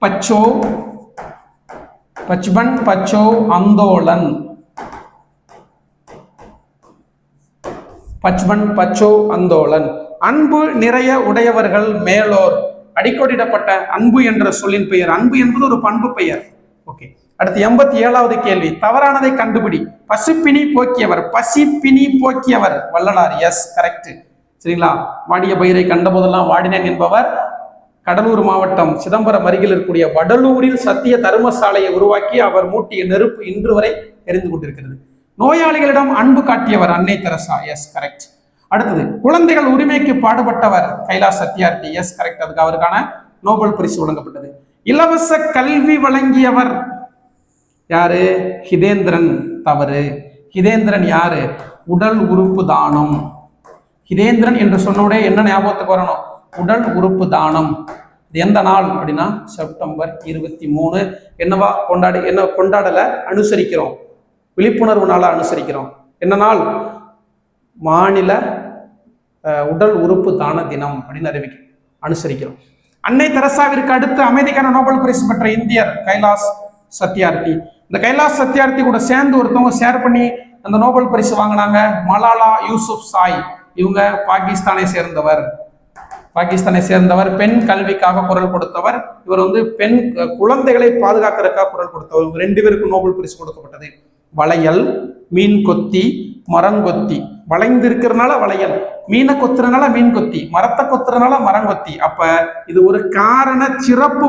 பச்சோ ஆந்தோலன், பச்பன் பச்சோ ஆந்தோலன். அன்பு நிறைய உடையவர்கள் மேலோர், அடிக்கோடிடப்பட்ட அன்பு என்ற சொல்லின் பெயர். அன்பு என்பது ஒரு பண்பு பெயர். ஓகே. அடுத்து 87வது கேள்வி, தவறானதை கண்டுபிடி. பசிப்பினி போக்கியவர், பசிப்பினி போக்கியவர் வள்ளலார். Yes, correct. சரிங்களா? வாடிய பயிரை கண்ட போதெல்லாம் வாடினேன் என்பவர் கடலூர் மாவட்டம் சிதம்பரம் அருகில் இருக்கக்கூடிய வடலூரில் சத்திய தர்மசாலையை உருவாக்கி அவர் மூட்டிய நெருப்பு இன்று வரை எரிந்து கொண்டிருக்கிறது. நோயாளிகளிடம் அன்பு காட்டியவர் அன்னை தெரசா. S, correct. அடுத்தது, குழந்தைகள் உரிமைக்கு பாடுபட்டவர் கைலாஷ் சத்யார்த்தி. S, correct. அதுக்கு அவருக்கான நோபல் பரிசு வழங்கப்பட்டது. இலவச கல்வி வழங்கியவர் யாரு? ஹிதேந்திரன். தவறு. ஹிதேந்திரன் யாரு? உடல் உறுப்பு தானம். ஹிதேந்திரன் என்று சொன்னோடே என்ன ஞாபகத்துக்கு வரணும்? உடல் உறுப்பு தானம். எந்த நாள் அப்படின்னா செப்டம்பர் 23. என்னவா கொண்டாடல அனுசரிக்கிறோம், விழிப்புணர்வு நாளா அனுசரிக்கிறோம். என்ன நாள்? மாநில உடல் உறுப்பு தான தினம் அப்படின்னு அனுசரிக்கிறோம். அன்னை தெரசாவிற்கு அடுத்து அமைதிக்கான நோபல் பரிசு பெற்ற இந்தியர் கைலாஷ் சத்யார்த்தி. இந்த கைலாஷ் சத்யார்த்தி கூட சேர்ந்து ஒருத்தவங்க ஷேர் பண்ணி அந்த நோபல் பரிசு வாங்கினாங்க. மலாலா யூசுப் சாய். இவங்க பாகிஸ்தானை சேர்ந்தவர், பெண் கல்விக்காக குரல் கொடுத்தவர். இவர் பெண் குழந்தைகளை பாதுகாக்கிறதுக்காக குரல் கொடுத்தவர். இவங்க 2 பேருக்கும் நோபல் பரிசு கொடுக்கப்பட்டது. வளையல், மீன் கொத்தி, மரங்கொத்தி. வளைந்து இருக்கிறதுனால வளையல், மீனை கொத்துறதுனால மீன் கொத்தி, மரத்தை கொத்துறதுனால மரங்கொத்தி. அப்ப இது ஒரு காரண சிறப்பு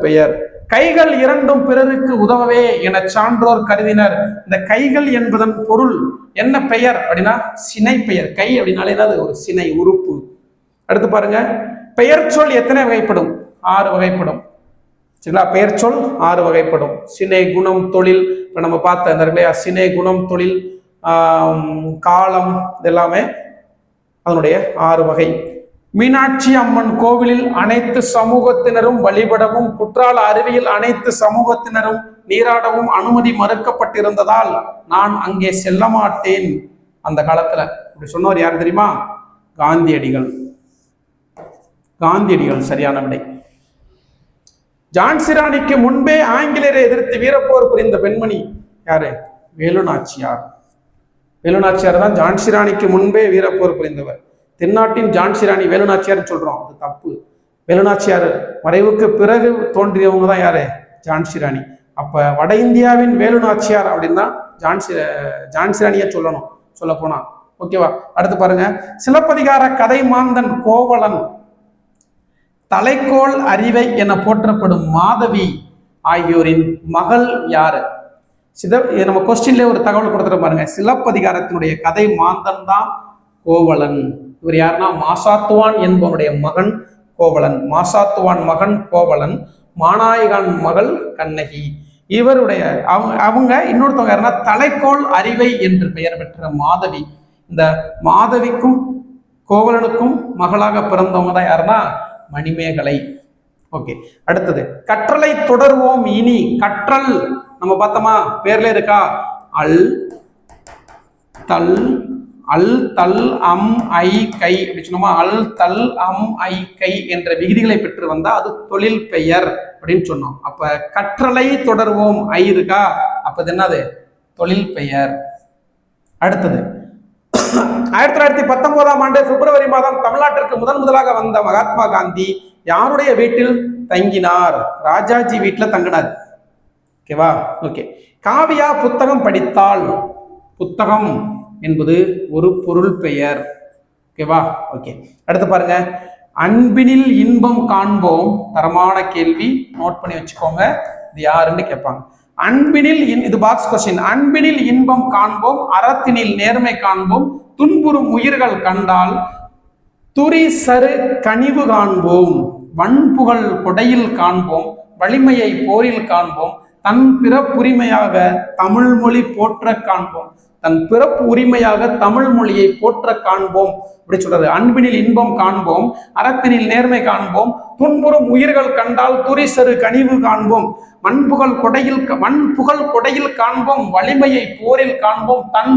பெயர். கைகள் இரண்டும் பிறருக்கு உதவவே என சான்றோர் கருதினர். இந்த கைகள் என்பதன் பொருள் என்ன பெயர் அப்படின்னா சினை பெயர். கை அப்படின்னாலே அது ஒரு சினை உறுப்பு. அடுத்து பாருங்க, பெயர் சொல் எத்தனை வகைப்படும்? 6 வகைப்படும். சரிங்களா? பெயர் சொல் 6 வகைப்படும். சினை, குணம், தொழில். இப்ப நம்ம பார்த்த இந்த சினை, குணம், தொழில், காலம், இதெல்லாமே அதனுடைய 6 வகை. மீனாட்சி அம்மன் கோவிலில் அனைத்து சமூகத்தினரும் வழிபடவும் குற்றால அருவியில் அனைத்து சமூகத்தினரும் நீராடவும் அனுமதி மறுக்கப்பட்டிருந்ததால் நான் அங்கே செல்ல மாட்டேன். அந்த காலத்துல இப்படி சொன்னவர் யார் தெரியுமா? காந்தியடிகள் சரியான விடை. ஜான்சி ராணிக்கு முன்பே ஆங்கிலேயரை எதிர்த்து வீரப்போர் புரிந்த பெண்மணி யாரு? வேலுநாச்சியார் தான் ஜான்சி ராணிக்கு முன்பே வீரப்போர் புரிந்தவர். தென்னாட்டின் ஜான்சி ராணி வேலுநாச்சியார் சொல்றோம், அது தப்பு. வேலுநாச்சியார் மறைவுக்கு பிறகு தோன்றியவங்க தான் யாரு? ஜான்சி ராணி. அப்ப வட இந்தியாவின் வேலுநாச்சியார் அப்படின்னா ஜான்சி ராணியை சொல்லணும், சொல்ல போனா. ஓகேவா? அடுத்து பாருங்க, சிலப்பதிகார கதை மாந்தன் கோவலன் தலைக்கோள் அறிவை என போற்றப்படும் மாதவி ஆகியோரின் மகள் யாரு? நம்ம கொஸ்டின்ல ஒரு தகவல் கொடுத்துட்டு பாருங்க. சிலப்பதிகாரத்தினுடைய கதை மாந்தன் தான் கோவலன். இவர் யாருன்னா மாசாத்துவான் என்பவனுடைய மகன் கோவலன். மாசாத்துவான் மகன் கோவலன், மாநாயகன் மகள் கண்ணகி. இவருடைய அவங்க இன்னொருத்தவங்க யாருன்னா தலைக்கோள் அறிவை என்று பெயர் பெற்ற மாதவி. இந்த மாதவிக்கும் கோவலனுக்கும் மகளாக பிறந்தவங்க தான் யாருன்னா மணிமேகலை. ஓகே, அடுத்தது கற்றலை தொடர்வோம். இனி கற்றல் நம்ம பார்த்தோமா, பேர்ல இருக்கா? அல் தல் அம் ஐ கை அப்படி சொன்னோமா? அல் தல் அம் ஐ கை என்ற விகுதிகளை பெற்று வந்தா அது தொழில் பெயர் அப்படின்னு சொன்னோம். அப்ப கற்றலை தொடர்வோம் ஐ இருக்கா, அப்ப இது என்னது? தொழில் பெயர். அடுத்தது 1919ஆம் ஆண்டு பிப்ரவரி மாதம் தமிழ்நாட்டிற்கு முதலாக வந்த மகாத்மா காந்தி யாருடைய வீட்டில் தங்கினார்? ராஜாஜி வீட்டுல தங்கினார். ஓகேவா? ஓகே. காவியா புத்தகம் படித்தாள். புத்தகம் என்பது ஒரு பொருள் பெயர். ஓகேவா? ஓகே. அடுத்து பாருங்க, அன்பினில் இன்பம் காண்போம். தரமான கேள்வி, நோட் பண்ணி வச்சுக்கோங்க. இது யாருன்னு கேட்பாங்க. அன்பினில் இது பாக்ஸ் கொஸ்டின். அன்பினில் இன்பம் காண்போம், அறத்தினில் நேர்மை காண்போம், துன்புறும் உயிர்கள் கண்டால் துரி சரு கனிவு காண்போம், வன்புகழ் கொடையில் காண்போம், வலிமையை போரில் காண்போம், தன் பிறப்புரிமையாக தமிழ் மொழி போற்ற காண்போம். தன் பிறப்பு உரிமையாக தமிழ் மொழியை போற்ற காண்போம் அப்படி சொல்றது. அன்பினில் இன்பம் காண்போம், அறத்தினில் நேர்மை காண்போம், துன்புறும் உயிர்கள் கண்டால் துரிசரு கனிவு காண்போம், வன்புகழ் கொடையில் காண்போம், வலிமையை போரில் காண்போம், தன்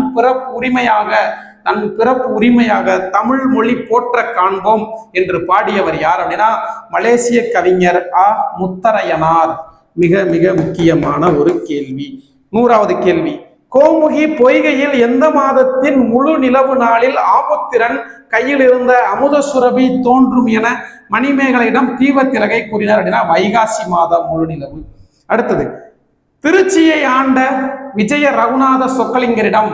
பிறப்பு உரிமையாக தமிழ் மொழி போற்ற காண்போம் என்று பாடியவர் யார் அப்படின்னா மலேசிய கவிஞர் முத்தரையனார். மிக மிக முக்கியமான ஒரு கேள்வி. 100வது கேள்வி, கோமுகி பொய்கையில் எந்த மாதத்தின் முழு நிலவு நாளில் ஆமுத்திரன் கையில் இருந்த அமுத சுரபி தோன்றும் என மணிமேகலையிடம் தீவத்திலகை கூறினார் அப்படின்னா வைகாசி மாதம் முழு நிலவு. அடுத்தது, திருச்சியை ஆண்ட விஜய ரகுநாத சொக்கலிங்கரிடம்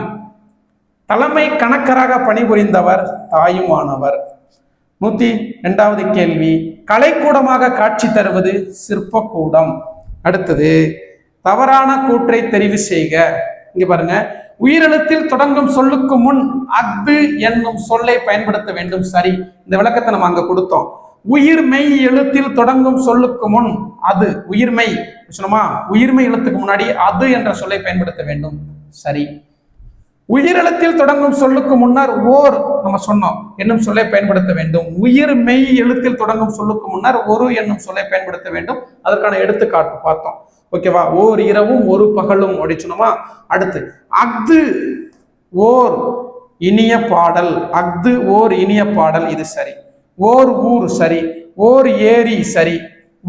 தலைமை கணக்கராக பணிபுரிந்தவர் தாயுமானவர். 102வது கேள்வி, கலைக்கூடமாக காட்சி தருவது சிற்பக்கூடம். அடுத்தது, தவறான கூற்றை தெரிவு செய்க. இங்க பாருங்க, உயிரெழுத்தில் தொடங்கும் சொல்லுக்கு முன் அஃது என்னும் சொல்லை பயன்படுத்த வேண்டும். சரி, இந்த விளக்கத்தை நம்ம அங்க கொடுத்தோம். உயிர்மெய் எழுத்தில் தொடங்கும் சொல்லுக்கு முன் அது, உயிர்மெய் சொன்னோமா, உயிர்மெய் எழுத்துக்கு முன்னாடி அது என்ற சொல்லை பயன்படுத்த வேண்டும். சரி. உயிரெழுத்தில் தொடங்கும் சொல்லுக்கு முன்னர் ஓர் நம்ம சொன்னோம் என்னும் சொல்லை பயன்படுத்த வேண்டும். உயிர் மெய் எழுத்தில் தொடங்கும் சொல்லுக்கு முன்னர் ஒரு என்னும் சொல்லை பயன்படுத்த வேண்டும். அதற்கான எடுத்துக்காட்டு பார்த்தோம். ஓகேவா? ஓர் இரவும் ஒரு பகலும் அப்படி சொன்னோமா. அடுத்து, அஃது ஓர் இனிய பாடல். அஃது ஓர் இனிய பாடல், இது சரி. ஓர் ஊர் சரி. ஓர் ஏரி சரி.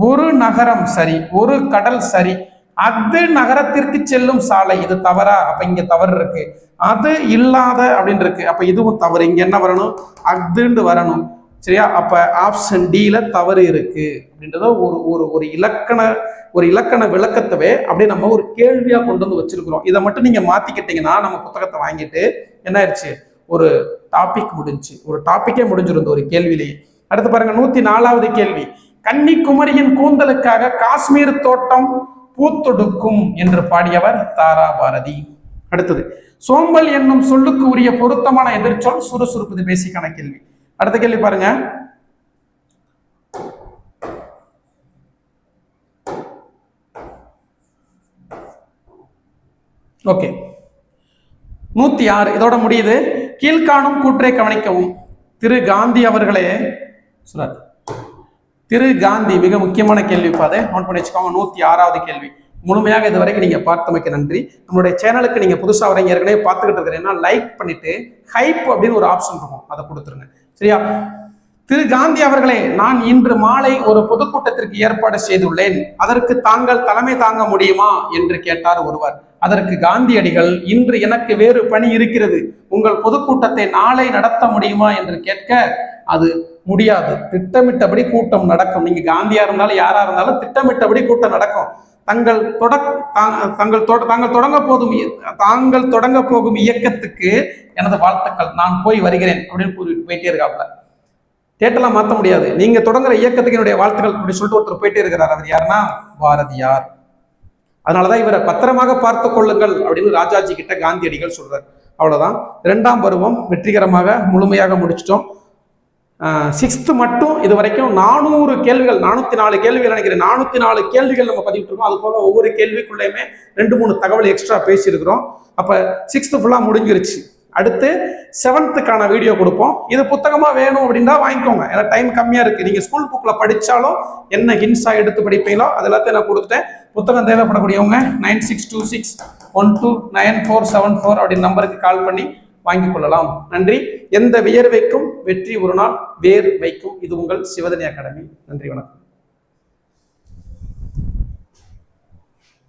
ஒரு நகரம் சரி. ஒரு கடல் சரி. அது நகரத்திற்கு செல்லும் சாலை, இது தவறா? அப்ப இங்க தவறு இருக்கு. அது இல்லாத அப்படின்னு இருக்கு, அப்ப இதுவும் தவறு. இங்க என்ன வரணும்? அஃதுன்னு வரணும். சரியா? அப்ப ஆப்ஷன் டில தவறு இருக்கு அப்படின்றத ஒரு ஒரு ஒரு இலக்கண விளக்கத்தவே அப்படியே நம்ம ஒரு கேள்வியா கொண்டு வந்து வச்சிருக்கிறோம். இதை மட்டும் நீங்க மாத்திக்கிட்டீங்கன்னா நம்ம புத்தகத்தை வாங்கிட்டு என்ன ஆயிடுச்சு, ஒரு டாபிக் முடிஞ்சு, ஒரு டாபிக்கே முடிஞ்சிருந்த ஒரு கேள்வியிலேயே. அடுத்து பாருங்க 104வது கேள்வி. கன்னிக்குமரியின் கூந்தலுக்காக காஷ்மீர் தோட்டம் பூத்தொடுக்கும் என்று பாடியவர் தாரா பாரதி. அடுத்தது, சோம்பல் என்னும் சொல்லுக்கு உரிய பொருத்தமான எதிர்ச்சொல் சுறுசுறுப்பு. இது பேசிக்கான கேள்வி. அடுத்த கேள்வி பாருங்க. ஓகே, 106 இதோட முடியுது. கீழ்காணும் கூற்றை கவனிக்கவும். திரு காந்தி அவர்களே சொல்றாரு. திரு காந்தி, மிக முக்கியமான கேள்வி பாதை, நோட் பண்ணி வச்சுக்கோங்க. 106வது கேள்வி. முழுமையாக இது வரைக்கும் நீங்க பார்த்தமைக்கு நன்றி. நம்மளுடைய சேனலுக்கு நீங்க புதுசா வரீங்க, ஏற்கனவே பார்த்துக்கிட்டு இருக்கிறீங்கன்னா லைக் பண்ணிட்டு ஹைப் அப்படின்னு ஒரு ஆப்ஷன் இருக்கும், அதை கொடுத்துருங்க. சரியா? திரு காந்தி அவர்களே, நான் இன்று மாலை ஒரு பொதுக்கூட்டத்திற்கு ஏற்பாடு செய்துள்ளேன். அதற்கு தாங்கள் தலைமை தாங்க முடியுமா என்று கேட்டார் ஒருவர். அதற்கு காந்தியடிகள், இன்று எனக்கு வேறு பணி இருக்கிறது, உங்கள் பொதுக்கூட்டத்தை நாளை நடத்த முடியுமா என்று கேட்க, அது முடியாது, திட்டமிட்டபடி கூட்டம் நடக்கும். நீங்க காந்தியா இருந்தாலும் யாரா இருந்தாலும் திட்டமிட்டபடி கூட்டம் நடக்கும். தாங்கள் தொடங்க போகும் இயக்கத்துக்கு எனது வாழ்த்துக்கள், நான் போய் வருகிறேன் அப்படின்னு கூறிட்டு போயிட்டே இருக்காப்ல. டேட்டெல்லாம் மாற்ற முடியாது. நீங்க தொடங்குற இயக்கத்துக்கு என்னுடைய வாழ்த்துக்கள் அப்படி சொல்லிட்டு ஒருத்தர் போயிட்டே இருக்கிறார். அவர் யாருன்னா பாரதியார். அதனாலதான் இவரை பத்திரமாக பார்த்து கொள்ளுங்கள் அப்படின்னு ராஜாஜி கிட்ட காந்தியடிகள் சொல்றாரு. அவ்வளவுதான். 2ஆம் பருவம் வெற்றிகரமாக முழுமையாக முடிச்சிட்டோம். 6th மட்டும் இது வரைக்கும் 400 கேள்விகள், 404 கேள்விகள் நினைக்கிறேன். 404 கேள்விகள் நம்ம பதிவிட்டு இருக்கோம். அது போக ஒவ்வொரு கேள்விக்குள்ளேயுமே 2-3 தகவல் எக்ஸ்ட்ரா பேசியிருக்கிறோம். அப்ப 6th ஃபுல்லா முடிஞ்சிருச்சு. அடுத்து 7th வீடியோ கொடுப்போம். இது புத்தகமா வேணும் அப்படின்னா வாங்கிக்கோங்க, ஏன்னா டைம் கம்மியா இருக்கு. நீங்க ஸ்கூல் புக்ல படிச்சாலும் என்ன ஹின்ஸா எடுத்து படிப்பீங்களோ அது எல்லாத்தையும் நான் கொடுத்துட்டேன். புத்தகம் தேவைப்படக்கூடியவங்க 9626129474 அப்படின்னு நம்பருக்கு கால் பண்ணி வாங்கிக் கொள்ளலாம். நன்றி. எந்த வியர்வைக்கும் வெற்றி ஒரு நாள் வேர் வைக்கும். இது உங்கள் சிவதனி அகாடமி. நன்றி, வணக்கம்.